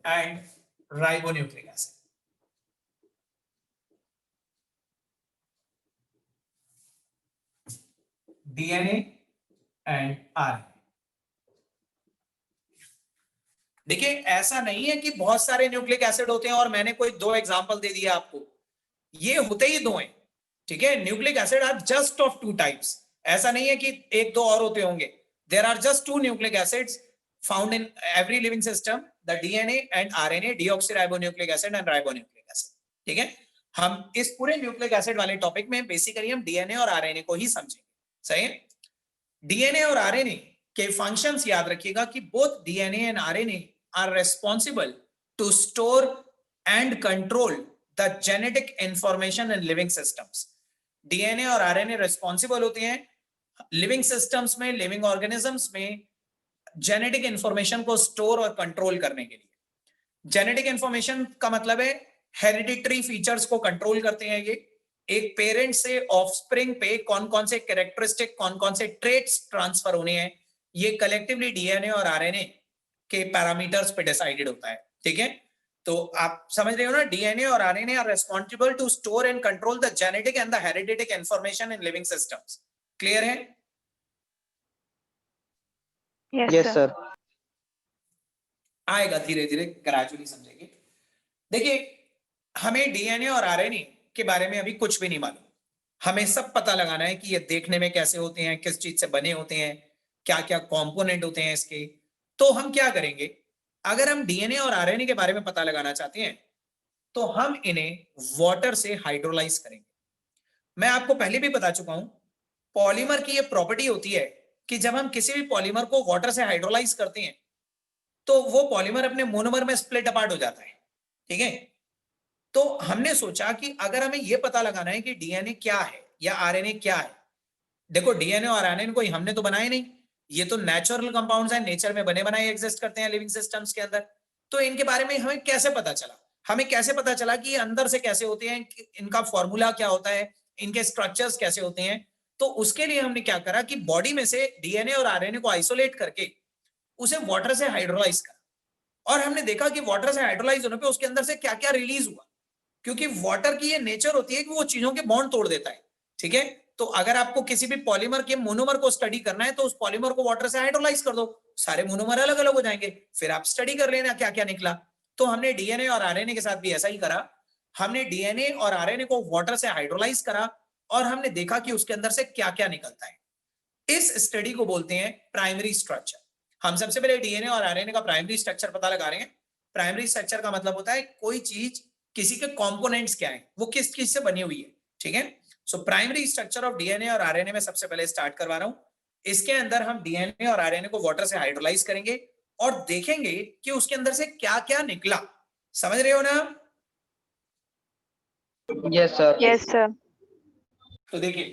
and ribonucleic acid. DNA and RNA। देखिए, ऐसा नहीं है कि बहुत सारे न्यूक्लिक एसिड होते हैं और मैंने कोई 2 एग्जांपल दे दिया आपको, ये होते ही 2 हैं। ठीक है, nucleic acid are just of 2 types. ऐसा नहीं है कि 1-2 और होते होंगे। There are just 2 nucleic acids found in every living system, the DNA and RNA, deoxyribonucleic acid and ribonucleic acid। ठीक है, हम इस पूरे न्यूक्लिक एसिड वाले टॉपिक में बेसिकली हम डीएनए और आरएनए को ही समझेंगे। सही है। डीएनए और आरएनए के फंक्शंस याद रखिएगा कि both DNA and RNA are responsible to store and control the genetic information in living systems. DNA और आरएनए रेस्पॉन्सिबल होते हैं लिविंग सिस्टम्स में, लिविंग ऑर्गेनिजम्स में जेनेटिक इंफॉर्मेशन को स्टोर और कंट्रोल करने के लिए। जेनेटिक इंफॉर्मेशन का मतलब है हेरिडिटरी फीचर्स को कंट्रोल करते हैं ये। एक पेरेंट से ऑफस्प्रिंग पे कौन कौन से कैरेक्टरिस्टिक, कौन कौन से ट्रेट्स ट्रांसफर होने हैं, ये कलेक्टिवली डीएनए और आरएनए के पैरामीटर्स पे डिसाइडेड होता है। ठीक है, तो आप समझ रहे हो ना, डीएनए और RNA are responsible to store and control the genetic and the hereditary information in living systems. Clear है? Yes sir. आएगा धीरे धीरे, ग्रेजुअली समझेंगे। देखिए, हमें डीएनए और आरएनए के बारे में अभी कुछ भी नहीं मालूम। हमें सब पता लगाना है कि ये देखने में कैसे होते हैं, किस चीज से बने होते हैं, क्या क्या कंपोनेंट होते हैं इसके। तो हम क्या करेंगे, अगर हम डीएनए और आरएनए के बारे में पता लगाना चाहते हैं तो हम इन्हें वाटर से हाइड्रोलाइज करेंगे। मैं आपको पहले भी बता चुका हूं, पॉलीमर की ये प्रॉपर्टी होती है कि जब हम किसी भी पॉलीमर को वाटर से हाइड्रोलाइज करते हैं तो वो पॉलीमर अपने मोनोमर में स्प्लिट अपार्ट हो जाता है। ठीक है, तो हमने सोचा कि अगर हमें ये पता लगाना है कि डीएनए क्या है या आरएनए क्या है। देखो, डीएनए और आरएनए कोई हमने तो बनाए नहीं, ये तो नेचुरल कंपाउंड्स हैं, नेचर में बने बनाए एग्जिस्ट करते हैं लिविंग सिस्टम्स के अंदर। तो इनके बारे में हमें कैसे पता चला? हमें कैसे पता चला कि अंदर से कैसे होते हैं, इनका फॉर्मूला क्या होता है, इनके स्ट्रक्चर्स कैसे होते हैं? तो उसके लिए हमने क्या करा कि बॉडी में से डीएनए और आरएनए को आइसोलेट करके उसे वाटर से हाइड्रोलाइज करा, और हमने देखा कि वाटर से हाइड्रोलाइज होने पे उसके अंदर से क्या क्या रिलीज हुआ, क्योंकि वाटर की ये नेचर होती है कि वो चीजों के बॉन्ड तोड़ देता है। ठीक है, तो अगर आपको किसी भी पॉलीमर के मोनोमर को स्टडी करना है तो उस पॉलीमर को वाटर से हाइड्रोलाइज कर दो, सारे मोनोमर अलग अलग हो जाएंगे, फिर आप स्टडी कर लेना क्या क्या निकला। तो हमने डीएनए और आरएनए के साथ भी ऐसा ही करा। हमने डीएनए और आरएनए को वाटर से हाइड्रोलाइज करा और हमने देखा कि उसके अंदर से क्या क्या निकलता है। इस स्टडी को बोलते हैं प्राइमरी स्ट्रक्चर। हम सबसे पहले डीएनए और आरएनए का प्राइमरी स्ट्रक्चर पता लगा रहे हैं। प्राइमरी स्ट्रक्चर का मतलब होता है कोई चीज, किसी के कंपोनेंट्स क्या है, वो किस चीज से बनी हुई है। ठीक है, so primary structure of DNA और आरएनए में सबसे पहले स्टार्ट करवा रहा हूं। इसके अंदर हम डीएनए और आरएनए को वाटर से हाइड्रोलाइज करेंगे और देखेंगे कि उसके अंदर से क्या क्या निकला। समझ रहे हो ना? Yes, sir. Yes, sir. तो देखिए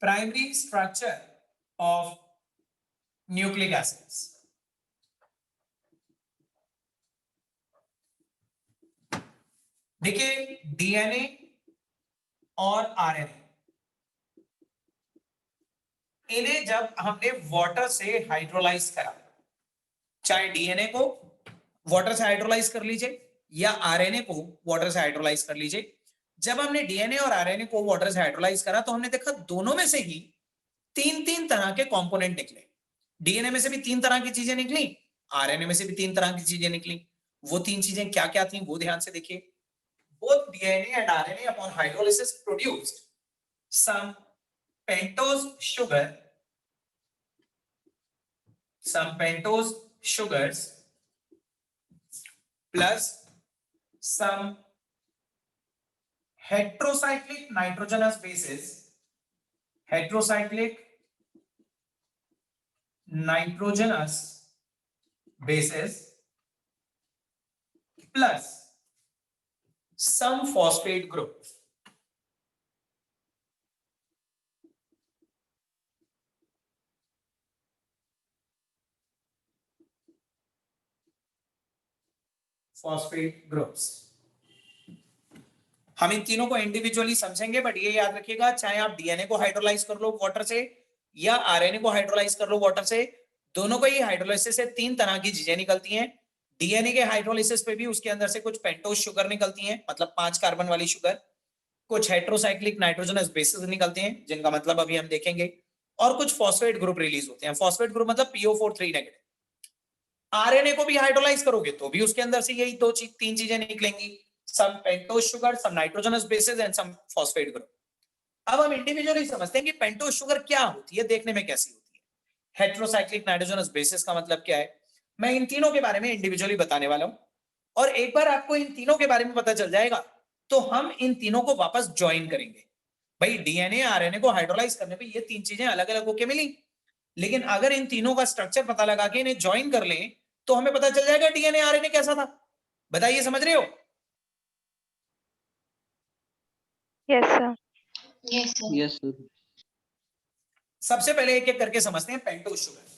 primary structure of nucleic acids, देखिए डीएनए और आरएनए, इन्हें जब हमने वाटर से हाइड्रोलाइज करा, चाहे डीएनए को वाटर से हाइड्रोलाइज कर लीजिए या आरएनए को वाटर से हाइड्रोलाइज कर लीजिए, जब हमने डीएनए और आरएनए को वाटर से हाइड्रोलाइज करा तो हमने देखा दोनों में से ही तीन तीन तरह के कंपोनेंट निकले। डीएनए में से भी तीन तरह की चीजें निकली, आरएनए में से भी तीन तरह की चीजें निकली। वो तीन चीजें क्या क्या थी वो ध्यान से देखिए। Both DNA and RNA upon hydrolysis produced some pentose sugars plus some heterocyclic nitrogenous bases plus some phosphate group. phosphate groups. हम इन तीनों को इंडिविजुअली समझेंगे, बट ये याद रखिएगा चाहे आप डीएनए को हाइड्रोलाइज कर लो वाटर से या आरएनए को हाइड्रोलाइज कर लो वाटर से, दोनों को ही हाइड्रोलाइसिस से तीन तरह की चीजें निकलती हैं। डीएनए के हाइड्रोलाइसिस पे भी उसके अंदर से कुछ पेंटोज शुगर निकलती हैं, मतलब 5 कार्बन वाली शुगर, कुछ हेटेरोसाइक्लिक नाइट्रोजनस बेसेस निकलते हैं जिनका मतलब अभी हम देखेंगे, और कुछ फॉस्फेट ग्रुप रिलीज होते हैं। फॉस्फेट ग्रुप मतलब PO4 3-। आरएनए को भी हाइड्रोलाइज करोगे तो भी उसके अंदर से यही तीन चीजें निकलेंगी, some pentose sugar, some nitrogenous bases and some phosphate group. अब हम इंडिविजुअली समझते हैं कि पेंटोज शुगर क्या होती है, देखने में कैसी होती है। हेटेरोसाइक्लिक नाइट्रोजनस बेसेस का मतलब क्या है, मैं इन तीनों के बारे में इंडिविजुअली बताने वाला हूं, और एक बार आपको इन तीनों के बारे में पता चल जाएगा तो हम इन तीनों को वापस ज्वाइन करेंगे। भाई डीएनए आरएनए को हाइड्रोलाइज करने पे ये तीन चीजें अलग अलग होके मिली, लेकिन अगर इन तीनों का स्ट्रक्चर पता लगा के इन्हें ज्वाइन कर लें तो हमें पता चल जाएगा डीएनए आरएनए कैसा था। बताइए, समझ रहे हो? Yes, sir. Yes, sir. Yes, sir. सबसे पहले एक एक करके समझते हैं पेंटोज शुगर।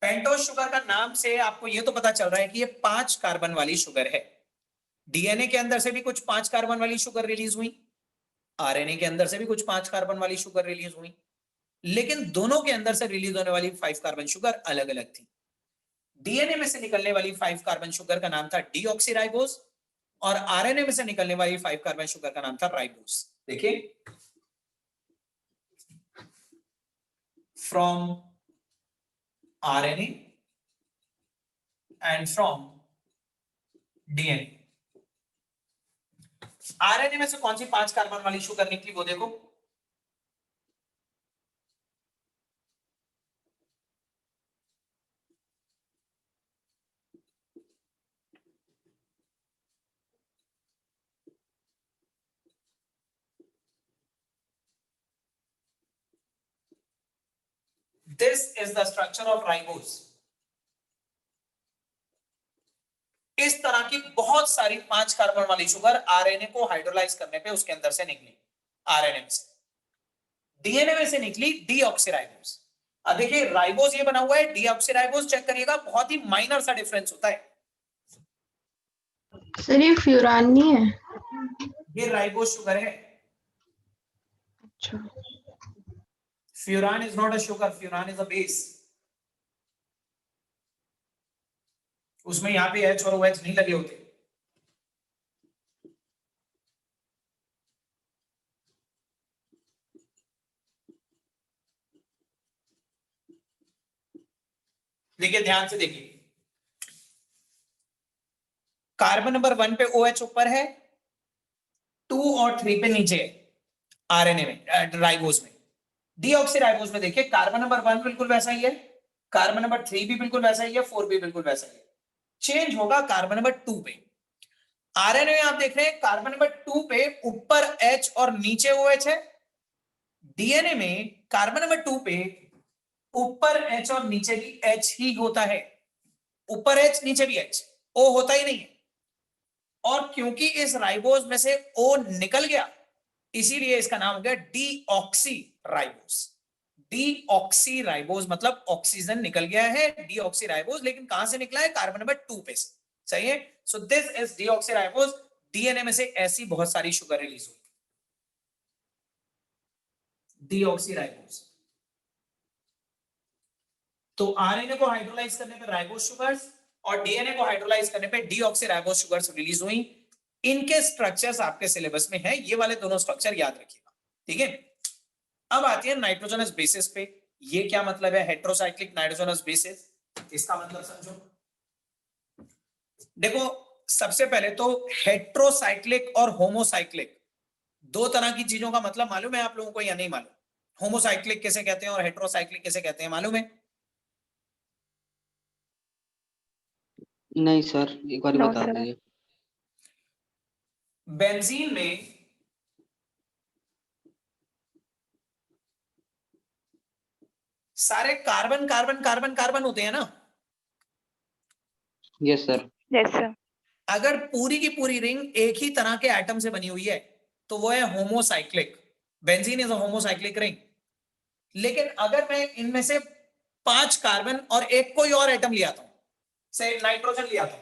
पेंटोज शुगर का नाम से आपको ये तो पता चल रहा है कि ये 5 कार्बन वाली शुगर है। डीएनए के अंदर से भी कुछ 5 कार्बन वाली शुगर रिलीज हुई, आरएनए के अंदर से भी कुछ 5 कार्बन वाली शुगर रिलीज हुई, लेकिन दोनों के अंदर से रिलीज होने वाली 5 कार्बन शुगर अलग अलग थी। डीएनए में से निकलने वाली 5 कार्बन शुगर का नाम था डीऑक्सीराइबोज, और आरएनए में से निकलने वाली 5 कार्बन शुगर का नाम था राइबोज। देखिए, from RNA and from DNA. RNA में से कौन सी 5 कार्बन वाली शुगर निकली वो देखो। This is the structure of ribose. इस तरह की बहुत सारी 5 कार्बन वाली शुगर आरएनए को हाइड्रोलाइज करने पे उसके अंदर से निकली, आरएनए में से। डीएनए में से निकली डीऑक्सीराइबोज। अब देखिए राइबोज ये बना हुआ है, डीऑक्सीराइबोज चेक करिएगा, बहुत ही माइनर सा डिफरेंस होता है। सर ये फ्यूरान नहीं है? ये राइबोज शुगर है। अच्छा, furan is not a sugar, furan is a base. उसमें यहाँ पे H और OH नहीं लगे होते। देखिए ध्यान से देखिए, कार्बन नंबर 1 पे OH ऊपर है, 2 और 3 पे नीचे है आरएनए में, राइबोज में। डीऑक्सीराइबोज में देखिए कार्बन नंबर 1 बिल्कुल वैसा ही है, कार्बन नंबर 3 भी बिल्कुल वैसा ही है, 4 भी बिल्कुल वैसा ही है। चेंज होगा कार्बन नंबर 2 पे। आरएनए में आप देख रहे हैं कार्बन नंबर 2 पे ऊपर H और नीचे OH है। डीएनए में कार्बन नंबर 2 पे ऊपर H और नीचे भी H ही होता है, ऊपर H नीचे भी H। O होता ही नहीं है, और क्योंकि इस राइबोज में से O निकल गया इसीलिए इसका नाम हो गया डीऑक्सी राइबोज। डीऑक्सी राइबोज मतलब ऑक्सीजन निकल गया है, डीऑक्सी राइबोज, लेकिन कहां से निकला है? कार्बन नंबर 2 पे से। सही है। So this is deoxy ribose. DNA में से ऐसी बहुत सारी शुगर रिलीज हुई, डीऑक्सी राइबोज। तो आरएनए को हाइड्रोलाइज करने पे राइबोज शुगर्स और डीएनए को हाइड्रोलाइज करने पे डीऑक्सी राइबोज शुगर्स रिलीज हुई। इनके स्ट्रक्चर्स आपके सिलेबस में है, ये वाले दोनों स्ट्रक्चर याद रखिएगा, ठीक है। अब आती है नाइट्रोजनस बेसिस पे। ये क्या मतलब है हेट्रोसाइक्लिक नाइट्रोजनस बेसिस? इसका मतलब समझो। देखो सबसे पहले तो हेट्रोसाइक्लिक और होमोसाइक्लिक दो तरह की चीजों का मतलब मालूम है आप लोगों को या नहीं मालूम? होमोसाइक्लिक किसे कहते हैं और हेट्रोसाइक्लिक किसे कहते हैं, मालूम है? नहीं सर, एक बार No, बता sir. दीजिए। बेंजीन में सारे कार्बन कार्बन कार्बन कार्बन होते हैं ना। Yes sir. Yes, sir. अगर पूरी की पूरी रिंग एक ही तरह के एटम से बनी हुई है तो वो है homocyclic. Benzene is a homocyclic ring. लेकिन अगर मैं इनमें से 5 कार्बन और एक कोई और एटम लिया हूं, से नाइट्रोजन लिया हूं,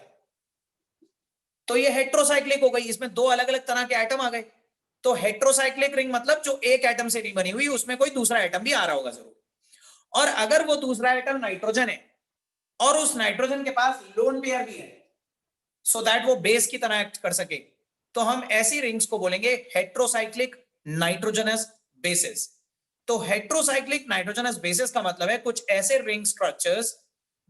तो ये हेट्रोसाइक्लिक हो गई, इसमें दो अलग अलग तरह के एटम आ गए। तो हेट्रोसाइक्लिक रिंग मतलब जो एक एटम से नहीं बनी हुई, उसमें कोई दूसरा एटम भी आ रहा होगा जरूर। और अगर वो दूसरा एटम नाइट्रोजन है और उस नाइट्रोजन के पास लोन पेयर भी है सो दैट वो बेस की तरह एक्ट कर सके, तो हम ऐसी रिंग्स को बोलेंगे हेट्रोसाइक्लिक नाइट्रोजनस बेसिस। तो हेट्रोसाइक्लिक नाइट्रोजनस बेसिस का मतलब है कुछ ऐसे रिंग स्ट्रक्चर्स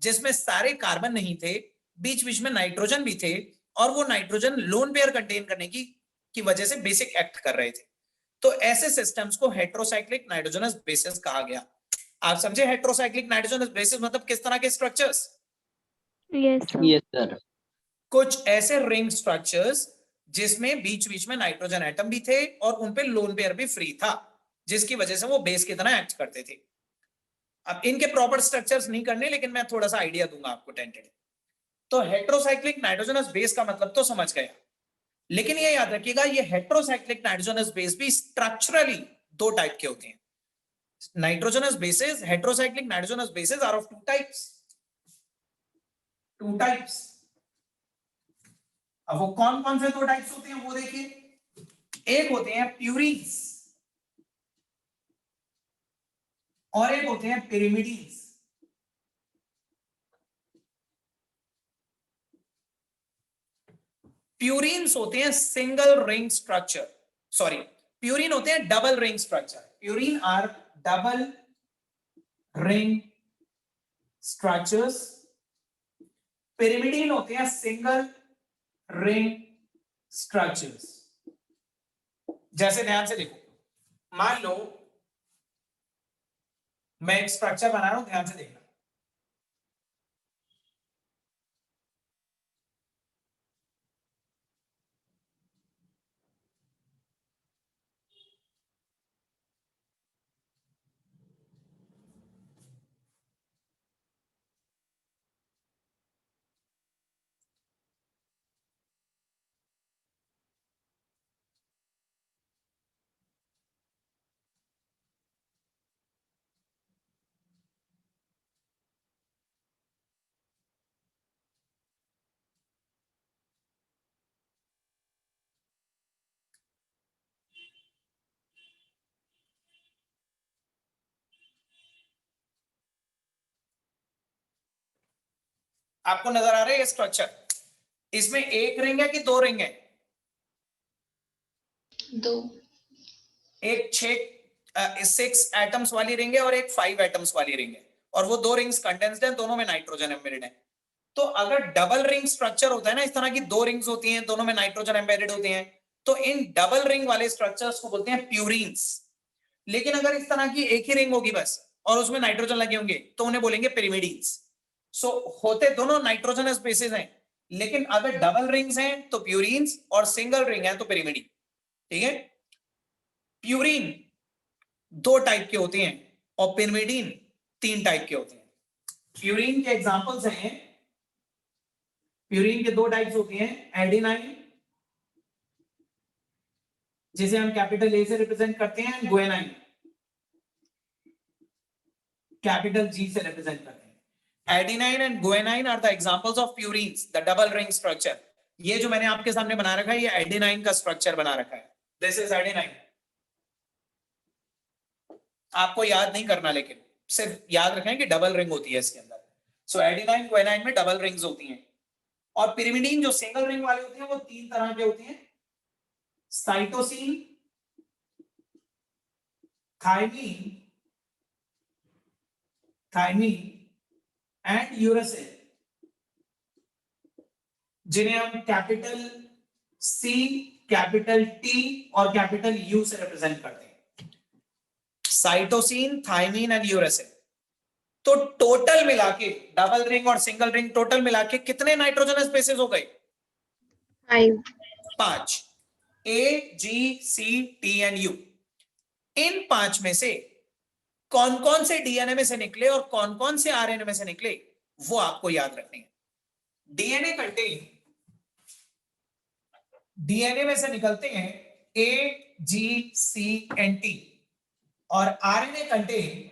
जिसमें सारे कार्बन नहीं थे, बीच बीच में नाइट्रोजन भी थे, और वो नाइट्रोजन लोन पेयर कंटेन करने की वजह से बेसिक एक्ट कर रहे थे। तो ऐसे सिस्टम्स को हेट्रोसाइक्लिक नाइट्रोजनस बेसिस कहा गया। आप समझे हेट्रोसाइक्लिक नाइट्रोजनस बेसिस मतलब किस तरह के structures? Yes, sir. Yes sir. कुछ ऐसे रिंग स्ट्रक्चर्स जिसमें बीच बीच में नाइट्रोजन एटम भी थे और उनपे लोन पेयर भी फ्री था, जिसकी वजह से वो बेस की तरह एक्ट करते थे। अब इनके प्रॉपर स्ट्रक्चर्स नहीं करने, लेकिन मैं थोड़ा सा आइडिया दूंगा आपको टेंटेड। तो हेट्रोसाइक्लिक नाइट्रोजनस बेस का मतलब तो समझ गया, लेकिन ये याद रखिएगा ये हेट्रोसाइक्लिक नाइट्रोजनस बेस भी स्ट्रक्चरली दो टाइप के होते हैं। Nitrogenous bases, heterocyclic nitrogenous bases are of two types. Two types. अब वो कौन कौन से दो टाइप्स होते हैं वो देखिए। एक होते हैं प्यूरीन्स और एक होते हैं पिरिमिडीन्स। प्यूरीन्स होते हैं single ring structure, sorry purine होते हैं double ring structure. Purine are double ring structures. Pyrimidine होते हैं सिंगल रिंग स्ट्रक्चर्स। जैसे ध्यान से देखो, मान लो मैं एक स्ट्रक्चर बना रहा हूं, ध्यान से देखना। आपको नजर आ रहा है ये स्ट्रक्चर? इसमें एक रिंग है कि दो रिंग है? दो। एक 6 एटम्स वाली रिंग है और एक 5 एटम्स वाली रिंग है, और वो दो रिंग्स कंडेंस्ड हैं, दोनों में नाइट्रोजन एम्बेडेड है। तो अगर डबल रिंग स्ट्रक्चर होता है ना, इस तरह की दो रिंग्स होती हैं, दोनों में नाइट्रोजन एम्बेडेड होते हैं, तो इन डबल रिंग वाले स्ट्रक्चर्स को बोलते हैं प्यूरीन्स। लेकिन अगर इस तरह की एक ही रिंग होगी बस और उसमें नाइट्रोजन लगे होंगे तो उन्हें बोलेंगे पिरिमिडीन्स। सो होते दोनों नाइट्रोजनस बेसिस हैं, लेकिन अगर डबल रिंग्स हैं तो प्यूरीन्स और सिंगल रिंग है तो पिरिमिडीन। ठीक है। प्यूरीन 2 टाइप के होते हैं और पिरिमिडीन 3 टाइप के होते हैं। प्यूरीन के एग्जांपल्स हैं, प्यूरिन के दो टाइप्स होती हैं, एडेनाइन जिसे हम कैपिटल ए से रिप्रेजेंट करते हैं, गुएनाइन कैपिटल जी से रिप्रेजेंट करते हैं। Adenine and guanine are the examples of purines, the double ring structure. ये जो मैंने आपके सामने बना रखा है, ये एडेनाइन का स्ट्रक्चर बना रखा है। This is adenine. आपको याद नहीं करना, लेकिन सिर्फ याद रखें कि डबल रिंग होती है इसके अंदर। सो एडेनाइन गुएनाइन में डबल रिंग्स होती हैं। और पिरिमिडीन जो सिंगल रिंग वाले होते हैं वो तीन तरह के होते हैं, साइटोसिन, थायमीन एंड यूरेसिल, जिन्हें हम कैपिटल सी, कैपिटल टी और कैपिटल यू से रिप्रेजेंट करते हैं। Cytosine, thymine and uracil. तो टोटल मिला के डबल रिंग और सिंगल रिंग टोटल मिला के कितने नाइट्रोजनस बेसेस हो गए? 5। A, G, C, T and U. इन 5 में से कौन कौन से डीएनए में से निकले और कौन कौन से आरएनए में से निकले, वो आपको याद रखनी है। डीएनए में से निकलते हैं A, G, C and T, और RNA contain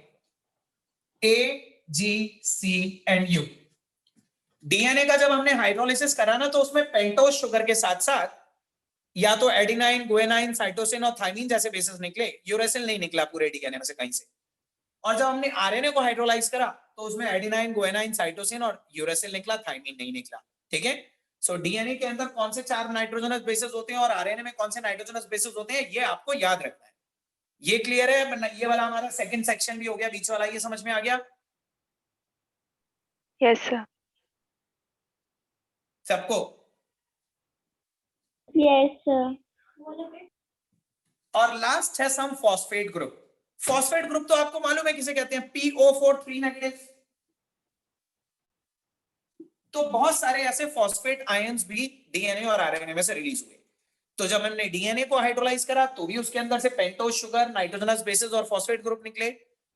A, G, C and U. DNA का जब हमने हाइड्रोलिसिस करा ना, तो उसमें पेंटोज शुगर के साथ साथ या तो एडेनाइन, गुएनाइन, साइटोसिन और थायमीन जैसे बेसेस निकले, यूरेसिल नहीं निकला पूरे डीएनए में से कहीं से। और जब हमने आरएनए को हाइड्रोलाइज करा तो उसमें एडेनाइन, गुएनाइन, साइटोसिन और यूरेसिल निकला, थायमीन नहीं निकला। ठीक है। सो डीएनए के अंदर कौन से 4 नाइट्रोजनस बेसेस होते हैं और आरएनए में कौन से नाइट्रोजनस बेसेस होते हैं, ये आपको याद रखना है। ये क्लियर है? ये वाला हमारा सेकंड सेक्शन भी हो गया, बीच वाला ये समझ में आ गया यस सर। सबको? Yes sir. और लास्ट है सम फॉस्फेट ग्रुप। फॉस्फेट ग्रुप तो आपको मालूम है किसे कहते हैं, PO4 3 नेगेटिव। तो बहुत सारे ऐसे फॉस्फेट आयंस भी डीएनए और आरएनए में से रिलीज हुए। तो जब हमने डीएनए को हाइड्रोलाइज करा तो भी उसके अंदर से पेंटोज शुगर, नाइट्रोजनस बेसेस और फॉस्फेट ग्रुप निकले।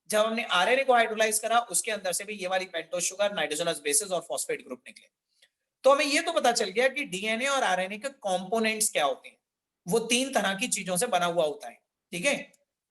जब हमने आरएनए को हाइड्रोलाइज करा उसके अंदर से भी ये वाली पेंटोज शुगर, नाइट्रोजनस बेसेस और फॉस्फेट ग्रुप निकले। तो हमें ये तो पता चल गया कि डीएनए और आरएनए के कंपोनेंट्स क्या होते हैं। वो 3 तरह की चीजों से बना हुआ होता है। ठीक है।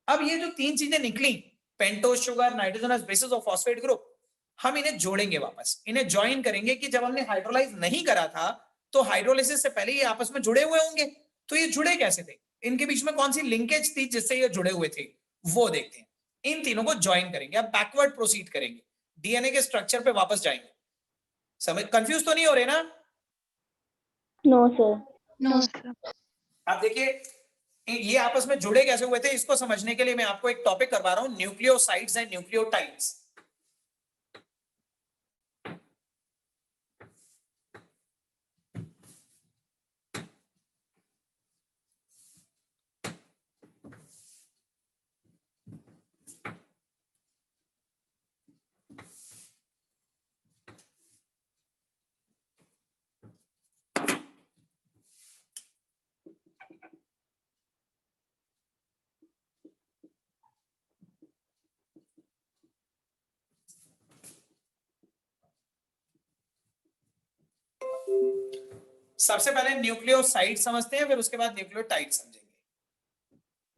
अब ये जो 3 चीजें निकली, पेंटोज शुगर, नाइट्रोजनस बेसेस और फॉस्फेट ग्रुप, हम इन्हें जोड़ेंगे वापस, इन्हें ज्वाइन करेंगे कि जब हमने हाइड्रोलाइज नहीं करा था तो हाइड्रोलिसिस से पहले ये आपस में जुड़े हुए होंगे। तो ये जुड़े कैसे थे, इनके बीच में कौन सी लिंकेज थी जिससे ये जुड़े हुए थे, वो देखते हैं। इन तीनों को ज्वाइन करेंगे। अब बैकवर्ड प्रोसीड करेंगे, डीएनए के स्ट्रक्चर पे वापस जाएंगे। समझ, कंफ्यूज तो नहीं हो रहे ना? No sir. नो अब देखिए ये आपस में जुड़े कैसे हुए थे, इसको समझने के लिए मैं आपको एक टॉपिक करवा रहा हूं, न्यूक्लियोसाइड्स एंड न्यूक्लियोटाइड्स। सबसे पहले न्यूक्लियोसाइड समझते हैं, फिर उसके बाद न्यूक्लियोटाइड समझेंगे।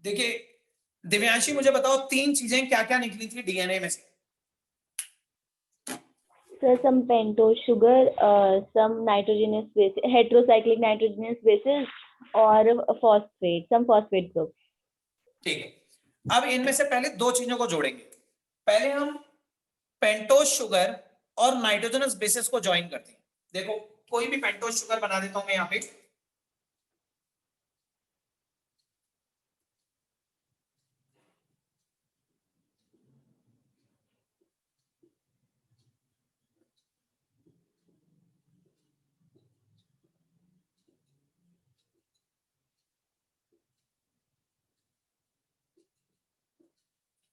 देखिए दिव्यांशी, मुझे बताओ 3 चीजें क्या क्या निकली थी डीएनए में से? Sir some pentose sugar, some nitrogenous bases, heterocyclic nitrogenous bases और फॉस्फेट, सम फॉस्फेट ग्रुप। ठीक है। अब इनमें से पहले 2 चीजों को जोड़ेंगे। पहले हम पेंटोज शुगर और नाइट्रोजनस बेसिस को ज्वाइन करते हैं। देखो कोई भी पेंटोज शुगर बना देता हूं मैं यहां पे।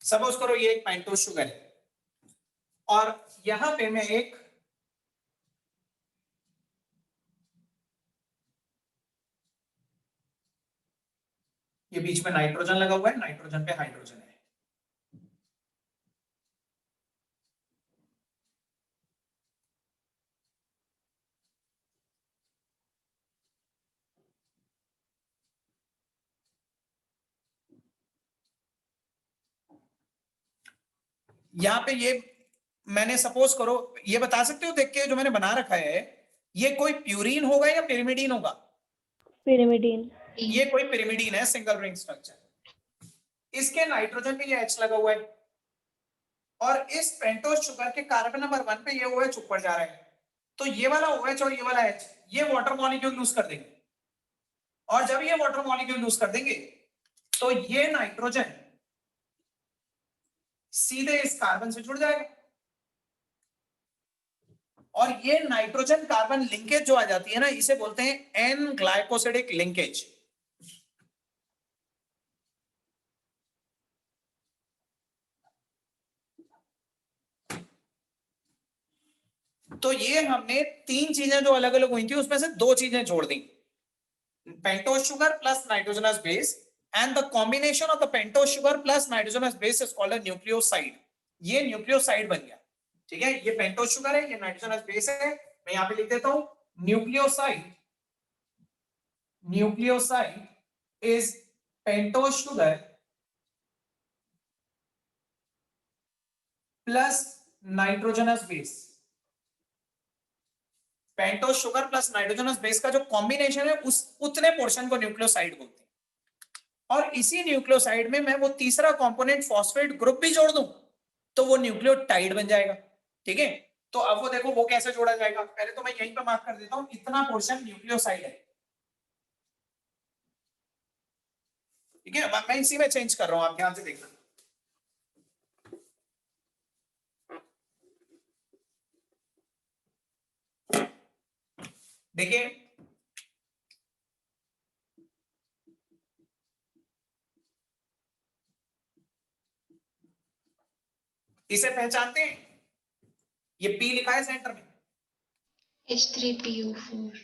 सपोज करो ये एक पेंटोज शुगर है और यहां पे मैं एक ये बीच में नाइट्रोजन लगा हुआ है, नाइट्रोजन पे हाइड्रोजन है। यहाँ पे ये मैंने सपोज करो, ये बता सकते हो देख के जो मैंने बना रखा है, ये कोई प्यूरिन होगा या पिरिमिडीन होगा? pyrimidine. ये कोई पिरिमिडीन है, सिंगल रिंग स्ट्रक्चर। इसके नाइट्रोजन पे ये H लगा हुआ है और इस पेंटोस शुगर के कार्बन नंबर 1 पे ये OH ऊपर जा रहा है, तो ये वाला OH और ये वाला H ये वाटर मॉलिक्यूल लूज कर देंगे, और जब ये वाटर मॉलिक्यूल लूज कर देंगे तो ये नाइट्रोजन सीधे इस कार्बन से जुड़ जाएगा, और ये नाइट्रोजन कार्बन लिंकेज जो आ जाती है ना, इसे बोलते हैं एन ग्लाइकोसिडिक लिंकेज। तो ये हमने 3 चीजें जो अलग अलग हुई थी उसमें से 2 चीजें जोड़ दी, pentose sugar plus nitrogenous base, and the combination of the pentose sugar plus nitrogenous base is called a nucleoside. ये न्यूक्लियोसाइड बन गया, ठीक है। ये पेंटोस शुगर है, ये नाइट्रोजनस बेस है, मैं यहां पे लिख देता हूं nucleoside. Nucleoside is pentose sugar plus nitrogenous base. Pentose sugar plus nitrogenous base का जो कॉम्बिनेशन है उस उतने पोर्शन को न्यूक्लियोसाइड बोलते हैं। और इसी न्यूक्लियोसाइड में मैं वो तीसरा कंपोनेंट फॉस्फेट ग्रुप भी जोड़ दूं तो वो न्यूक्लियोटाइड बन जाएगा, ठीक है। तो अब वो देखो वो कैसे जोड़ा जाएगा, पहले तो मैं यहीं पे मार्क कर देता हूं, इतना पोर्शन न्यूक्लियोसाइड है, ठीक है। मैं इसी में चेंज कर रहा हूं, आप ध्यान से देखना। देखिए इसे पहचानते हैं, ये P लिखा है सेंटर में, H3PO4।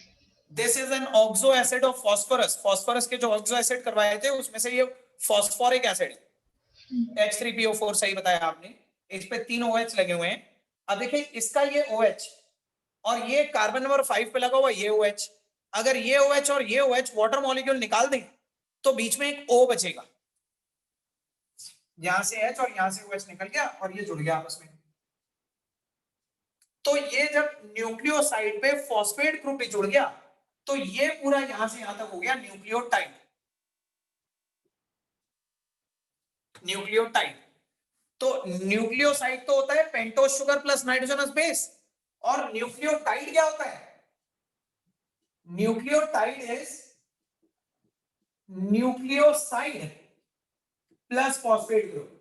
This is an oxo acid of phosphorus. Phosphorus के जो ऑक्सो एसिड करवाए थे उसमें से ये फास्फोरिक एसिड H3PO4, सही बताया आपने। इस पे 3 OH लगे हुए हैं। अब देखिए इसका ये OH और ये कार्बन नंबर 5 पे लगा हुआ ये OH, अगर ये OH और ये OH वाटर मॉलिक्यूल निकाल दें तो बीच में एक O बचेगा, यहां से H और यहां से OH निकल गया और ये जुड़ गया आपस में। तो ये जब न्यूक्लियोसाइड पे फॉस्फेट ग्रुप भी जुड़ गया तो ये पूरा यहां से यहां तक हो गया न्यूक्लियोटाइड। न्यूक्लियोटाइड तो न्यूक्लियोसाइड तो होता है pentose sugar plus nitrogenous base, और न्यूक्लियोटाइड क्या होता है? Nucleotide is nucleoside plus phosphate group.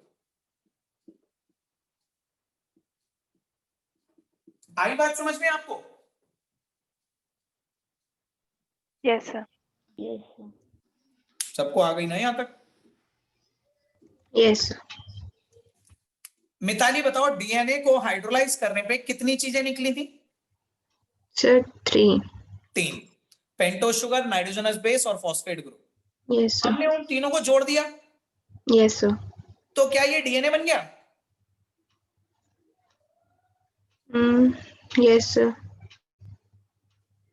आई बात समझ में आपको? Yes sir. Yes, sir. सबको आ गई ना यहां तक? यस मिताली बताओ, डीएनए को हाइड्रोलाइज करने पे कितनी चीजें निकली थी? Sir 3। 3, pentose sugar, nitrogenous base और फॉस्फेट ग्रुप। Yes sir. हमने उन तीनों को जोड़ दिया यस सर। तो क्या ये डीएनए बन गया? Yes sir.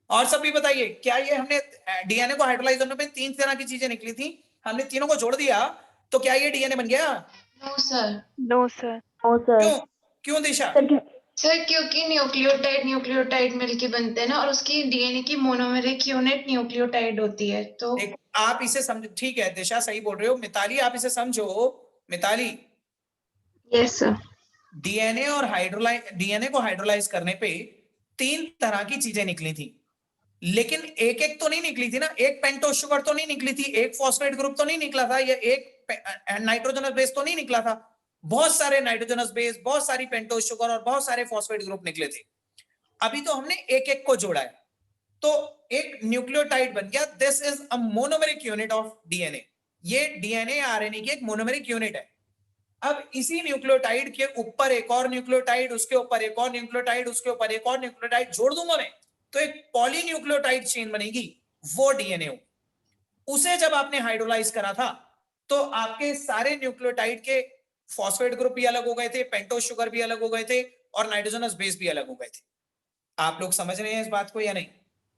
और सब भी बताइए, क्या ये हमने डीएनए को हाइड्रोलाइज करने पे 3 तरह की चीजें निकली थी, हमने तीनों को जोड़ दिया तो क्या ये डीएनए बन गया? No sir. No sir. Oh, sir. क्यों? क्यों दिशा? Sir, सर क्योंकि न्यूक्लियोटाइड मिलके बनते हैं ना, और उसकी डीएनए की मोनोमेरिक यूनिट न्यूक्लियोटाइड होती है, तो देखो आप इसे समझ, ठीक है दिशा सही बोल रहे हो। मिताली आप इसे समझो, मिताली यस सर। डीएनए और डीएनए को हाइड्रोलाइज करने पे 3 तरह की चीजें निकली थी, लेकिन एक एक तो नहीं निकली थी ना, एक पेंटोस शुगर तो नहीं निकली थी, एक फॉस्फेट ग्रुप तो नहीं निकला था, या एक नाइट्रोजनस बेस तो नहीं निकला था। बहुत सारे नाइट्रोजनस बेस, बहुत सारी पेंटोस शुगर और बहुत सारे फॉस्फेट ग्रुप निकले थे। अभी तो हमने एक एक को जोड़ा है तो एक न्यूक्लियोटाइड बन गया। This is a monomeric unit of DNA. ये डीएनए आरएनए की एक मोनोमेरिक यूनिट है। अब इसी न्यूक्लियोटाइड के ऊपर एक और न्यूक्लियोटाइड, उसके ऊपर एक और न्यूक्लियोटाइड, उसके ऊपर एक और न्यूक्लियोटाइड जोड़ दूंगा मैं तो एक पॉलीन्यूक्लियोटाइड चेन बनेगी, वो डीएनए हो। उसे जब आपने हाइड्रोलाइज करा था तो आपके सारे न्यूक्लियोटाइड के फॉस्फेट ग्रुप भी अलग हो गए थे, पेंटोस शुगर भी अलग हो गए थे और नाइट्रोजनस बेस भी अलग हो गए थे। आप लोग समझ रहे हैं इस बात को या नहीं?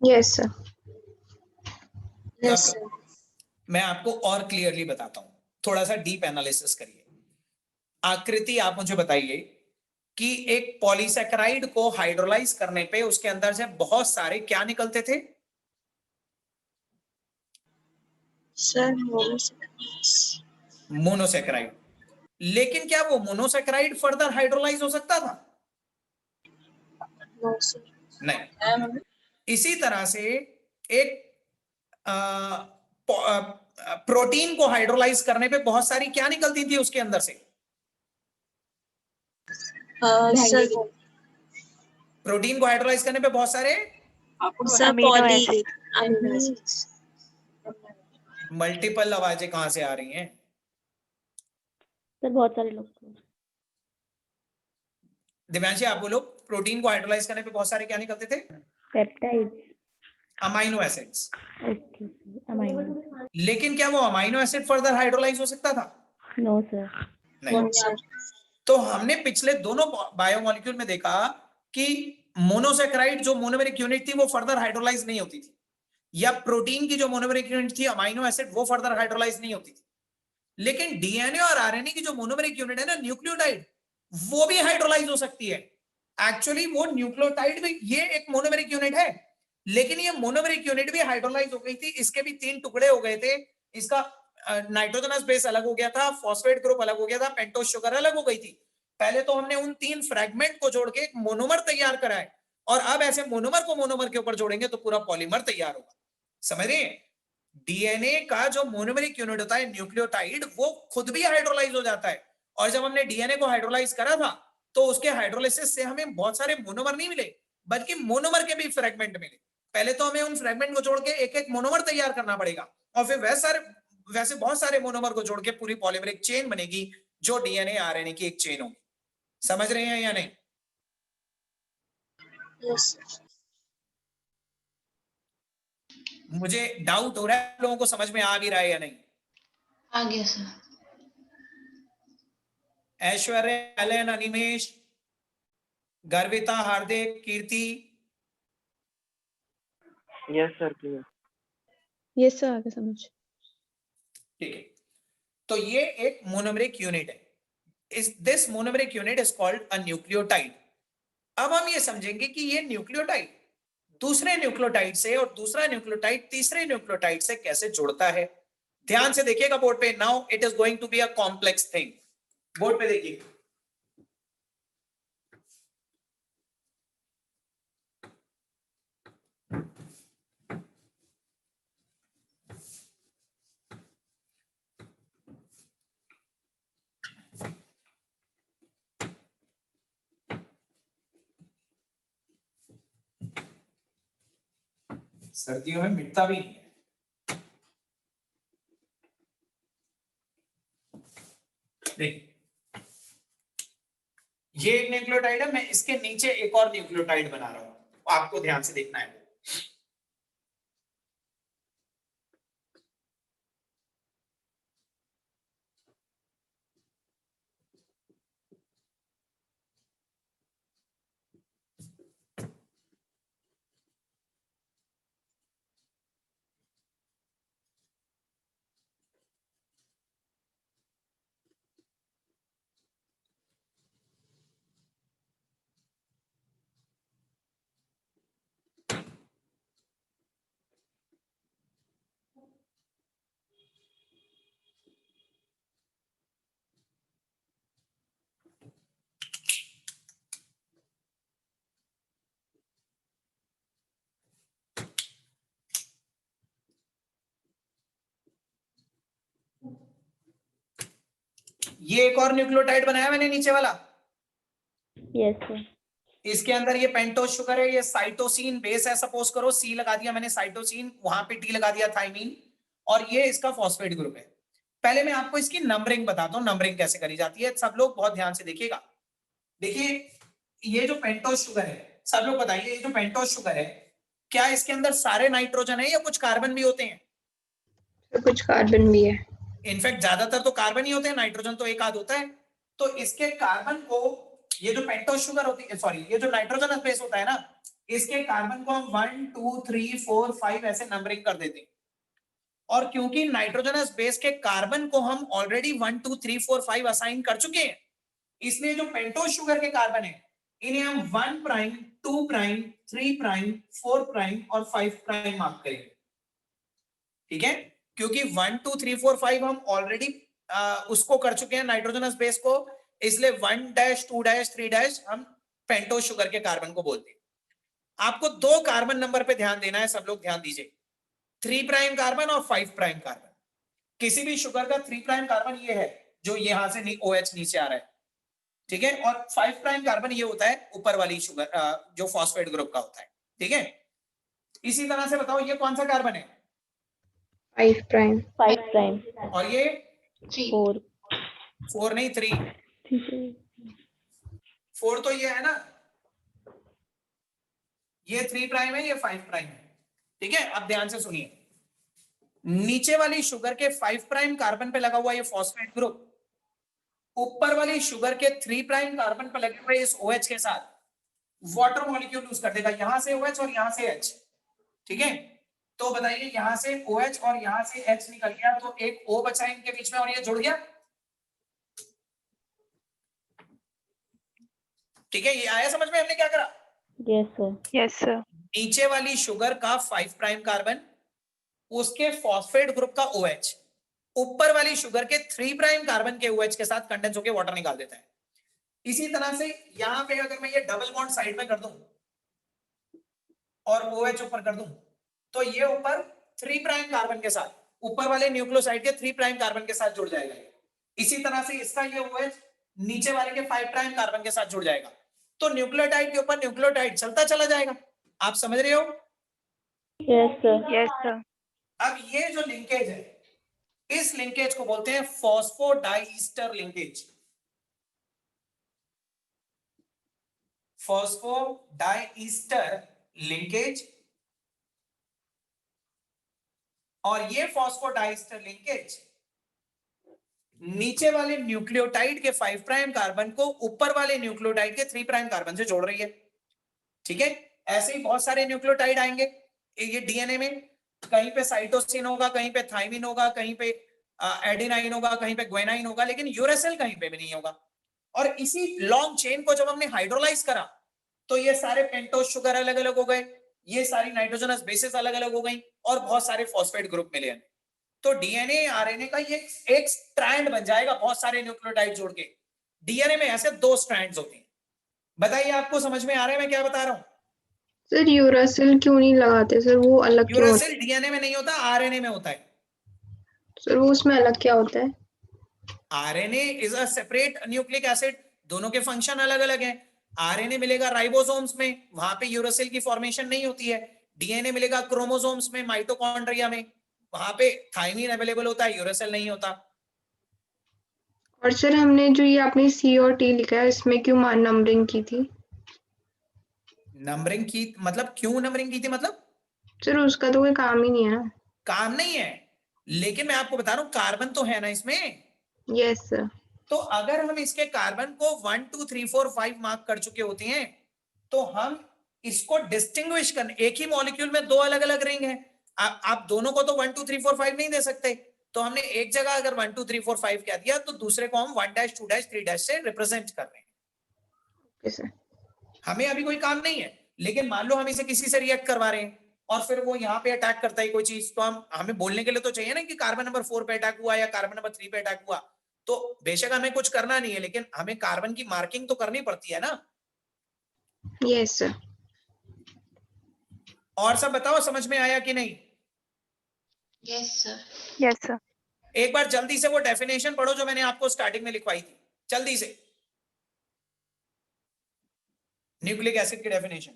Yes sir. Yes sir. मैं आपको और क्लियरली बताता हूं, थोड़ा सा डीप एनालिसिस करिए। आकृति आप मुझे बताइए कि एक पॉलीसैकेराइड को हाइड्रोलाइज करने पे उसके अंदर से बहुत सारे क्या निकलते थे? Sir monosaccharide. लेकिन क्या वो मोनोसैकेराइड फर्दर हाइड्रोलाइज हो सकता था? नहीं। इसी तरह से एक प्रोटीन को हाइड्रोलाइज करने पे बहुत सारी क्या निकलती थी उसके अंदर से? प्रोटीन को हाइड्रोलाइज करने पे बहुत सारे अमीनो एसिड। मल्टीपल आवाजें कहां से आ रही हैं? सर बहुत सारे लोग। दिव्यांशी आप बोलो, प्रोटीन को हाइड्रोलाइज करने पे बहुत सारे क्या निकलते थे? Peptides. Amino acids. Okay, amino. लेकिन क्या वो अमाइनो एसिड फर्दर हाइड्रोलाइज हो सकता था? No sir. नहीं। तो हमने पिछले दोनों बायोमोलिक्यूल में देखा कि मोनोसैकेराइड जो मोनोमेरिक यूनिट थी वो फर्दर हाइड्रोलाइज नहीं होती थी, या प्रोटीन की जो मोनोमेरिक यूनिट थी अमाइनो एसिड वो फर्दर हाइड्रोलाइज नहीं होती थी। लेकिन डीएनए और आरएनए की जो मोनोमेरिक यूनिट है ना, न्यूक्लियोटाइड, वो भी हाइड्रोलाइज हो सकती है। एक्चुअली वो न्यूक्लियोटाइड भी, ये एक मोनोमेरिक यूनिट है, लेकिन ये मोनोमेरिक यूनिट भी हाइड्रोलाइज हो गई थी। इसके भी 3 टुकड़े हो गए थे। इसका नाइट्रोजनस बेस अलग हो गया था, फॉस्फेट ग्रुप अलग हो गया था, पेंटोज शुगर अलग हो गई थी। पहले तो हमने उन 3 फ्रैगमेंट को जोड़ के एक मोनोमर तैयार करा है, और अब ऐसे मोनोमर को मोनोमर के ऊपर जोड़ेंगे तो पूरा पॉलीमर तैयार होगा। समझ रहे हैं? डीएनए का जो मोनोमेरिक यूनिट होता है न्यूक्लियोटाइड, वो खुद भी हाइड्रोलाइज हो जाता है। और जब हमने डीएनए को हाइड्रोलाइज करा था तो उसके हाइड्रोलाइसिस से हमें बहुत सारे मोनोमर नहीं मिले, बल्कि मोनोमर के भी फ्रैगमेंट मिले। पहले तो हमें उन फ्रैगमेंट को जोड़ के एक एक मोनोमर तैयार करना पड़ेगा, और फिर वैसे बहुत सारे मोनोमर को जोड़ के पूरी पॉलीमरिक चेन बनेगी, जो डीएनए आरएनए की एक चेन होगी। समझ रहे हैं या नहीं? मुझे डाउट हो रहा है लोगों को समझ में आ भी रहा है या नहीं? आ गया sir. Aishwarya, Alan, Animesh, Garvita, Hardik, Kirti. Yes sir, clear. Yes sir, आगे समझ। ठीक है, तो ये एक मोनोमेरिक यूनिट है। This monomeric unit is called a nucleotide. अब हम ये समझेंगे कि ये न्यूक्लियोटाइड दूसरे न्यूक्लियोटाइड से और दूसरा न्यूक्लियोटाइड तीसरे न्यूक्लियोटाइड से कैसे जुड़ता है। ध्यान से देखिएगा बोर्ड पे। Now it is going to be a complex thing. Board पे देखिए, सर्दियों में मिटता भी नहीं है। देखिए, ये एक न्यूक्लियोटाइड है, मैं इसके नीचे एक और न्यूक्लियोटाइड बना रहा हूं, आपको ध्यान से देखना है। ये एक और न्यूक्लियोटाइड बनाया मैंने नीचे वाला। Yes sir. इसके अंदर ये पेंटोज शुगर है, ये साइटोसिन बेस है, सपोज करो सी लगा दिया मैंने साइटोसिन, वहां पे टी लगा दिया थाइमीन, और ये इसका फॉस्फेट ग्रुप है। पहले मैं आपको इसकी नंबरिंग बताता हूँ, नंबरिंग कैसे करी जाती है। सब लोग बहुत ध्यान से देखिएगा। देखिए, ये जो पेंटोज शुगर है, सब लोग बताइए, ये जो पेंटोज शुगर है, क्या इसके अंदर सारे नाइट्रोजन है या कुछ कार्बन भी होते हैं? कुछ कार्बन भी है। इनफैक्ट ज्यादातर तो कार्बन ही होते हैं, नाइट्रोजन तो एक आध होता है। तो इसके कार्बन को, ये जो पेंटोज शुगर होती है, सॉरी, ये जो नाइट्रोजन बेस होता है ना, इसके कार्बन को हम 1 2 3 4 5 ऐसे नंबरिंग कर देते हैं। और क्योंकि नाइट्रोजनस बेस के कार्बन को हम ऑलरेडी 1 2 3 4 5 असाइन कर चुके हैं, इसलिए जो पेंटोज शुगर के कार्बन है इन्हें हम 1 प्राइम 2 प्राइम 3 प्राइम 4 प्राइम और 5 प्राइम मार्क करेंगे, ठीक है, क्योंकि 1 2 3 4 5 हम ऑलरेडी उसको कर चुके हैं नाइट्रोजनस बेस को, इसलिए 1 डैश 2 डैश 3 डैश हम पेंटोज शुगर के कार्बन को बोलते हैं। आपको 2 कार्बन नंबर पे ध्यान देना है, सब लोग ध्यान दीजिए, 3 प्राइम कार्बन और 5 प्राइम कार्बन। किसी भी शुगर का 3 प्राइम कार्बन ये है जो यहां से OH नीचे आ रहा है, ठीक है, और 5 प्राइम कार्बन ये होता है ऊपर वाली शुगर जो फॉस्फेट ग्रुप का होता है, ठीक है। इसी तरह से बताओ ये कौन सा कार्बन है? 5 प्राइम। 5 प्राइम। और ये 4 4 नहीं 3, 4 तो ये है ना, ये 3 प्राइम है, ये 5 प्राइम है, ठीक है। अब ध्यान से सुनिए, नीचे वाली शुगर के 5 प्राइम कार्बन पे लगा हुआ ये फॉस्फेट ग्रुप ऊपर वाली शुगर के 3 प्राइम कार्बन पे लगे हुए इस OH के साथ वाटर मॉलिक्यूल लूज कर देगा, यहां से OH और यहां से H, ठीक है। तो बताइए यहां से OH और यहां से H निकल गया तो एक O बचा इनके बीच में और ये जुड़ गया, ठीक है। ये आया समझ में हमने क्या करा? Yes sir. Yes sir. नीचे वाली शुगर का 5 प्राइम कार्बन उसके फॉस्फेट ग्रुप का OH ऊपर वाली शुगर के 3 प्राइम कार्बन के OH के साथ कंडेंस होकर वाटर निकाल देता है। इसी तरह से यहां पे अगर मैं ये डबल बॉन्ड साइड में कर दूं और OH ऊपर कर दूं तो ये ऊपर 3 प्राइम कार्बन के साथ ऊपर वाले न्यूक्लियोसाइड के 3 प्राइम कार्बन के साथ जुड़ जाएगा। इसी तरह से इसका ये OH नीचे वाले के 5 प्राइम कार्बन के साथ जुड़ जाएगा, तो न्यूक्लियोटाइड के ऊपर न्यूक्लियोटाइड चलता चला जाएगा। आप समझ रहे हो? Yes sir. Yes sir. अब ये जो लिंकेज है इस लिंकेज को बोलते हैं फॉस्फोडाइस्टर लिंकेज। फॉस्फोडाइस्टर लिंकेज, और ये फॉस्फोडाइस्टर लिंकेज नीचे वाले न्यूक्लियोटाइड के 5 प्राइम कार्बन को ऊपर वाले न्यूक्लियोटाइड के 3 प्राइम कार्बन से जोड़ रही है, ठीक है। ऐसे ही बहुत सारे न्यूक्लियोटाइड आएंगे ये डीएनए में, कहीं पे साइटोसिन होगा, कहीं पे थाइमिन होगा, कहीं पे एडेनाइन होगा, कहीं पे ग्वेनाइन होगा, लेकिन यूरेसिल कहीं पे भी नहीं होगा। और इसी लॉन्ग चेन को जब हमने हाइड्रोलाइज करा तो ये सारे पेंटोज शुगर अलग अलग हो गए, ये सारी नाइट्रोजनस बेसेस अलग अलग हो गई और बहुत सारे फॉस्फेट ग्रुप मिले। तो डीएनए आरएनए का ये एक स्ट्रैंड बन जाएगा बहुत सारे न्यूक्लियोटाइड जोड़ के। डीएनए में ऐसे 2 स्ट्रैंड्स होते हैं। बताइए आपको समझ में आ रहा है मैं क्या बता रहा हूं? सर यूरासिल क्यों नहीं लगाते सर, वो अलग क्यों होता यूरासिल डीएनए में नहीं होता, आरएनए में होता है। सर वो उसमें अलग क्या होता है? RNA is a separate nucleic acid, दोनों के फंक्शन अलग अलग हैं। आरएनए मिलेगा राइबोसोम्स में, वहां पे यूरासिल की फॉर्मेशन नहीं होती है। डीएनए मिलेगा क्रोमोसोम्स में, माइटोकॉन्ड्रिया में, वहां पे थाइमिन अवेलेबल होता है, यूरासिल नहीं होता। और सर हमने जो ये आपने C और T लिखा है इसमें क्यों नंबरिंग की थी? नंबरिंग की मतलब क्यों नंबरिंग की थी मतलब? सर उसका तो कोई काम ही नहीं है ना। काम नहीं है, लेकिन मैं आपको बता रहा हूं कार्बन तो है ना इसमें। Yes sir. तो अगर हम इसके कार्बन को 1 2 3 4 5 मार्क कर चुके होते हैं तो हम इसको डिस्टिंग्विश करने, एक ही मॉलिक्यूल में 2 अलग अलग रिंग हैं, आप दोनों को तो 1 2 3 4 5 नहीं दे सकते, तो हमने एक जगह अगर 1 2 3 4 5 कह दिया तो दूसरे को हम 1 डैश 2 डैश 3 डैश से रिप्रेजेंट कर रहे हैं। Okay sir. हमें अभी कोई काम नहीं है, लेकिन मान लो हम इसे किसी से रिएक्ट करवा रहे हैं और फिर वो यहाँ पे अटैक करता है कोई चीज, तो हमें बोलने के लिए तो चाहिए ना कि कार्बन नंबर 4 पे अटैक हुआ या कार्बन नंबर 3 पे अटैक हुआ। तो बेशक हमें कुछ करना नहीं है, लेकिन हमें कार्बन की मार्किंग तो करनी पड़ती है ना। Yes sir. और सब बताओ समझ में आया कि नहीं? Yes sir. Yes sir. एक बार जल्दी से वो डेफिनेशन पढ़ो जो मैंने आपको स्टार्टिंग में लिखवाई थी, जल्दी से। न्यूक्लिक एसिड की डेफिनेशन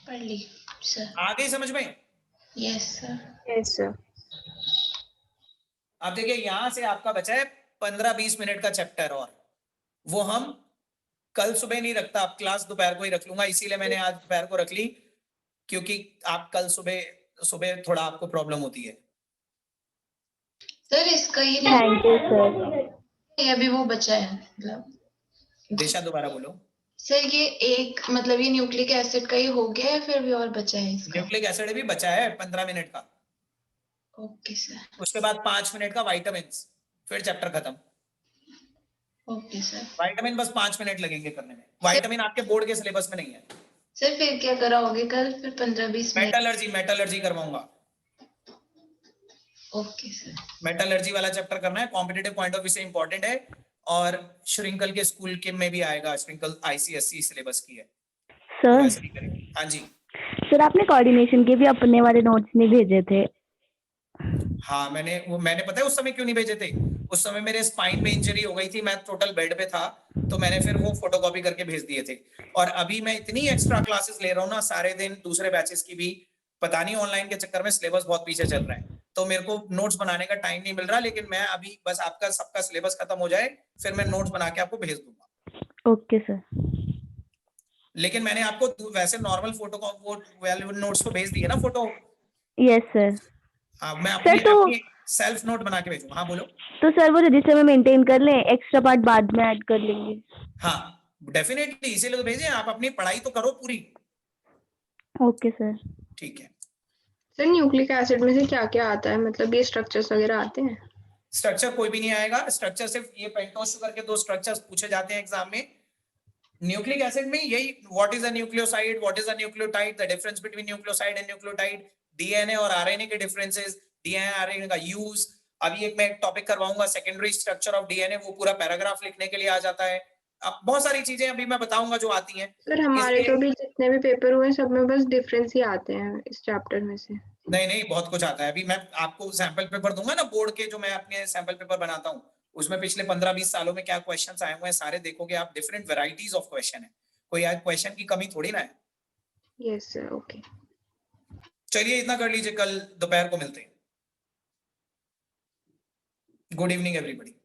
पढ़ ली सर। आ गई समझ में? Yes sir. Yes sir. अब देखिए यहां से आपका बचा है 15-20 मिनट का चैप्टर, और वो हम कल सुबह नहीं रखता, अब क्लास दोपहर को ही रख लूंगा, इसीलिए मैंने आज दोपहर को रख ली, क्योंकि आप कल सुबह थोड़ा आपको प्रॉब्लम होती है। सर इसका ये थैंक यू सर। अभी वो बचा है मतलब। दिशा दोबारा बोलो। सर ये एक मतलब ये न्यूक्लिक एसिड का ही हो गया है, फिर भी और बचा है इसका? न्यूक्लिक एसिड भी बचा है 15 मिनट का, ओके सर। उसके बाद 5 मिनट का विटामिन, फिर चैप्टर खत्म। Okay sir. विटामिन बस 5 मिनट लगेंगे करने में, विटामिन आपके बोर्ड के सिलेबस में नहीं है। सर फिर क्या कराओगे कल, फिर 15-20 मिनट? मेटलर्जी करवाऊंगा। Okay sir. मेटलर्जी वाला चैप्टर करना है, कॉम्पिटिटिव पॉइंट ऑफ व्यू से इंपॉर्टेंट है, और श्रिंकल के स्कूल के में भी आएगा, श्रिंकल ICSE सिलेबस की है, तो सर वैसे भी करेंगे। हाँ जी। सर आपने कोऑर्डिनेशन के भी अपने वाले नोट्स नहीं भेजे थे। हाँ मैंने पता है उस समय क्यों नहीं भेजे थे, उस समय मेरे स्पाइन में इंजरी हो गई थी, मैं टोटल बेड पे था, तो मैंने फिर वो फोटोकॉपी करके भेज दिए थे। और अभी मैं इतनी एक्स्ट्रा क्लासेस ले रहा हूँ ना सारे दिन, दूसरे बैचेस की भी, पता नहीं ऑनलाइन के चक्कर में सिलेबस बहुत पीछे चल रहा है, तो मेरे को नोट्स बनाने का टाइम नहीं मिल रहा, लेकिन मैं अभी बस आपका सबका सिलेबस खत्म हो जाए फिर मैं नोट्स बना के आपको भेज दूंगा। Okay sir. लेकिन मैंने आपको वैसे नॉर्मल फोटो वो नोट्स तो भेज दिए ना फोटो। Yes sir. हाँ मैं सर तो अपनी सेल्फ नोट बना के भेजूंगा। हाँ बोलो। तो सर वो रजिस्टर में मेंटेन कर लें, एक्स्ट्रा पार्ट बाद में ऐड कर लेंगे। हाँ डेफिनेटली, इसीलिए तो भेजे, आप अपनी पढ़ाई तो करो पूरी। Okay sir. ठीक है। सर न्यूक्लिक एसिड में से क्या क्या आता है, मतलब ये स्ट्रक्चर्स वगैरह आते हैं? स्ट्रक्चर कोई भी नहीं आएगा, स्ट्रक्चर सिर्फ ये पेंटोस शुगर के 2 स्ट्रक्चर्स पूछे जाते हैं एग्जाम में। न्यूक्लिक एसिड में यही, what is a nucleoside, what is a nucleotide, the difference between nucleoside and nucleotide, DNA और आरएनए के डिफरेंसेस, डीएनए आरएनए का यूज। अभी एक मैं टॉपिक करवाऊंगा सेकेंडरी स्ट्रक्चर ऑफ डीएनए, वो पूरा पैराग्राफ लिखने के लिए आ जाता है। अब बहुत सारी चीजें अभी मैं बताऊंगा जो आती हैं। सर हमारे तो भी जितने भी पेपर हुए सब में बस डिफरेंस ही आते हैं इस चैप्टर में से। नहीं बहुत कुछ आता है। अभी मैं आपको सैंपल पेपर दूंगा ना बोर्ड के, जो मैं अपने सैंपल पेपर बनाता हूँ, उसमें पिछले 15-20 सालों में क्या क्वेश्चंस आए हुए हैं सारे देखोगे आप, डिफरेंट वैरायटीज ऑफ क्वेश्चन है, कोई आज क्वेश्चन की कमी थोड़ी ना है। Yes sir. ओके चलिए इतना कर लीजिए, कल दोपहर को मिलते हैं। Good evening everybody.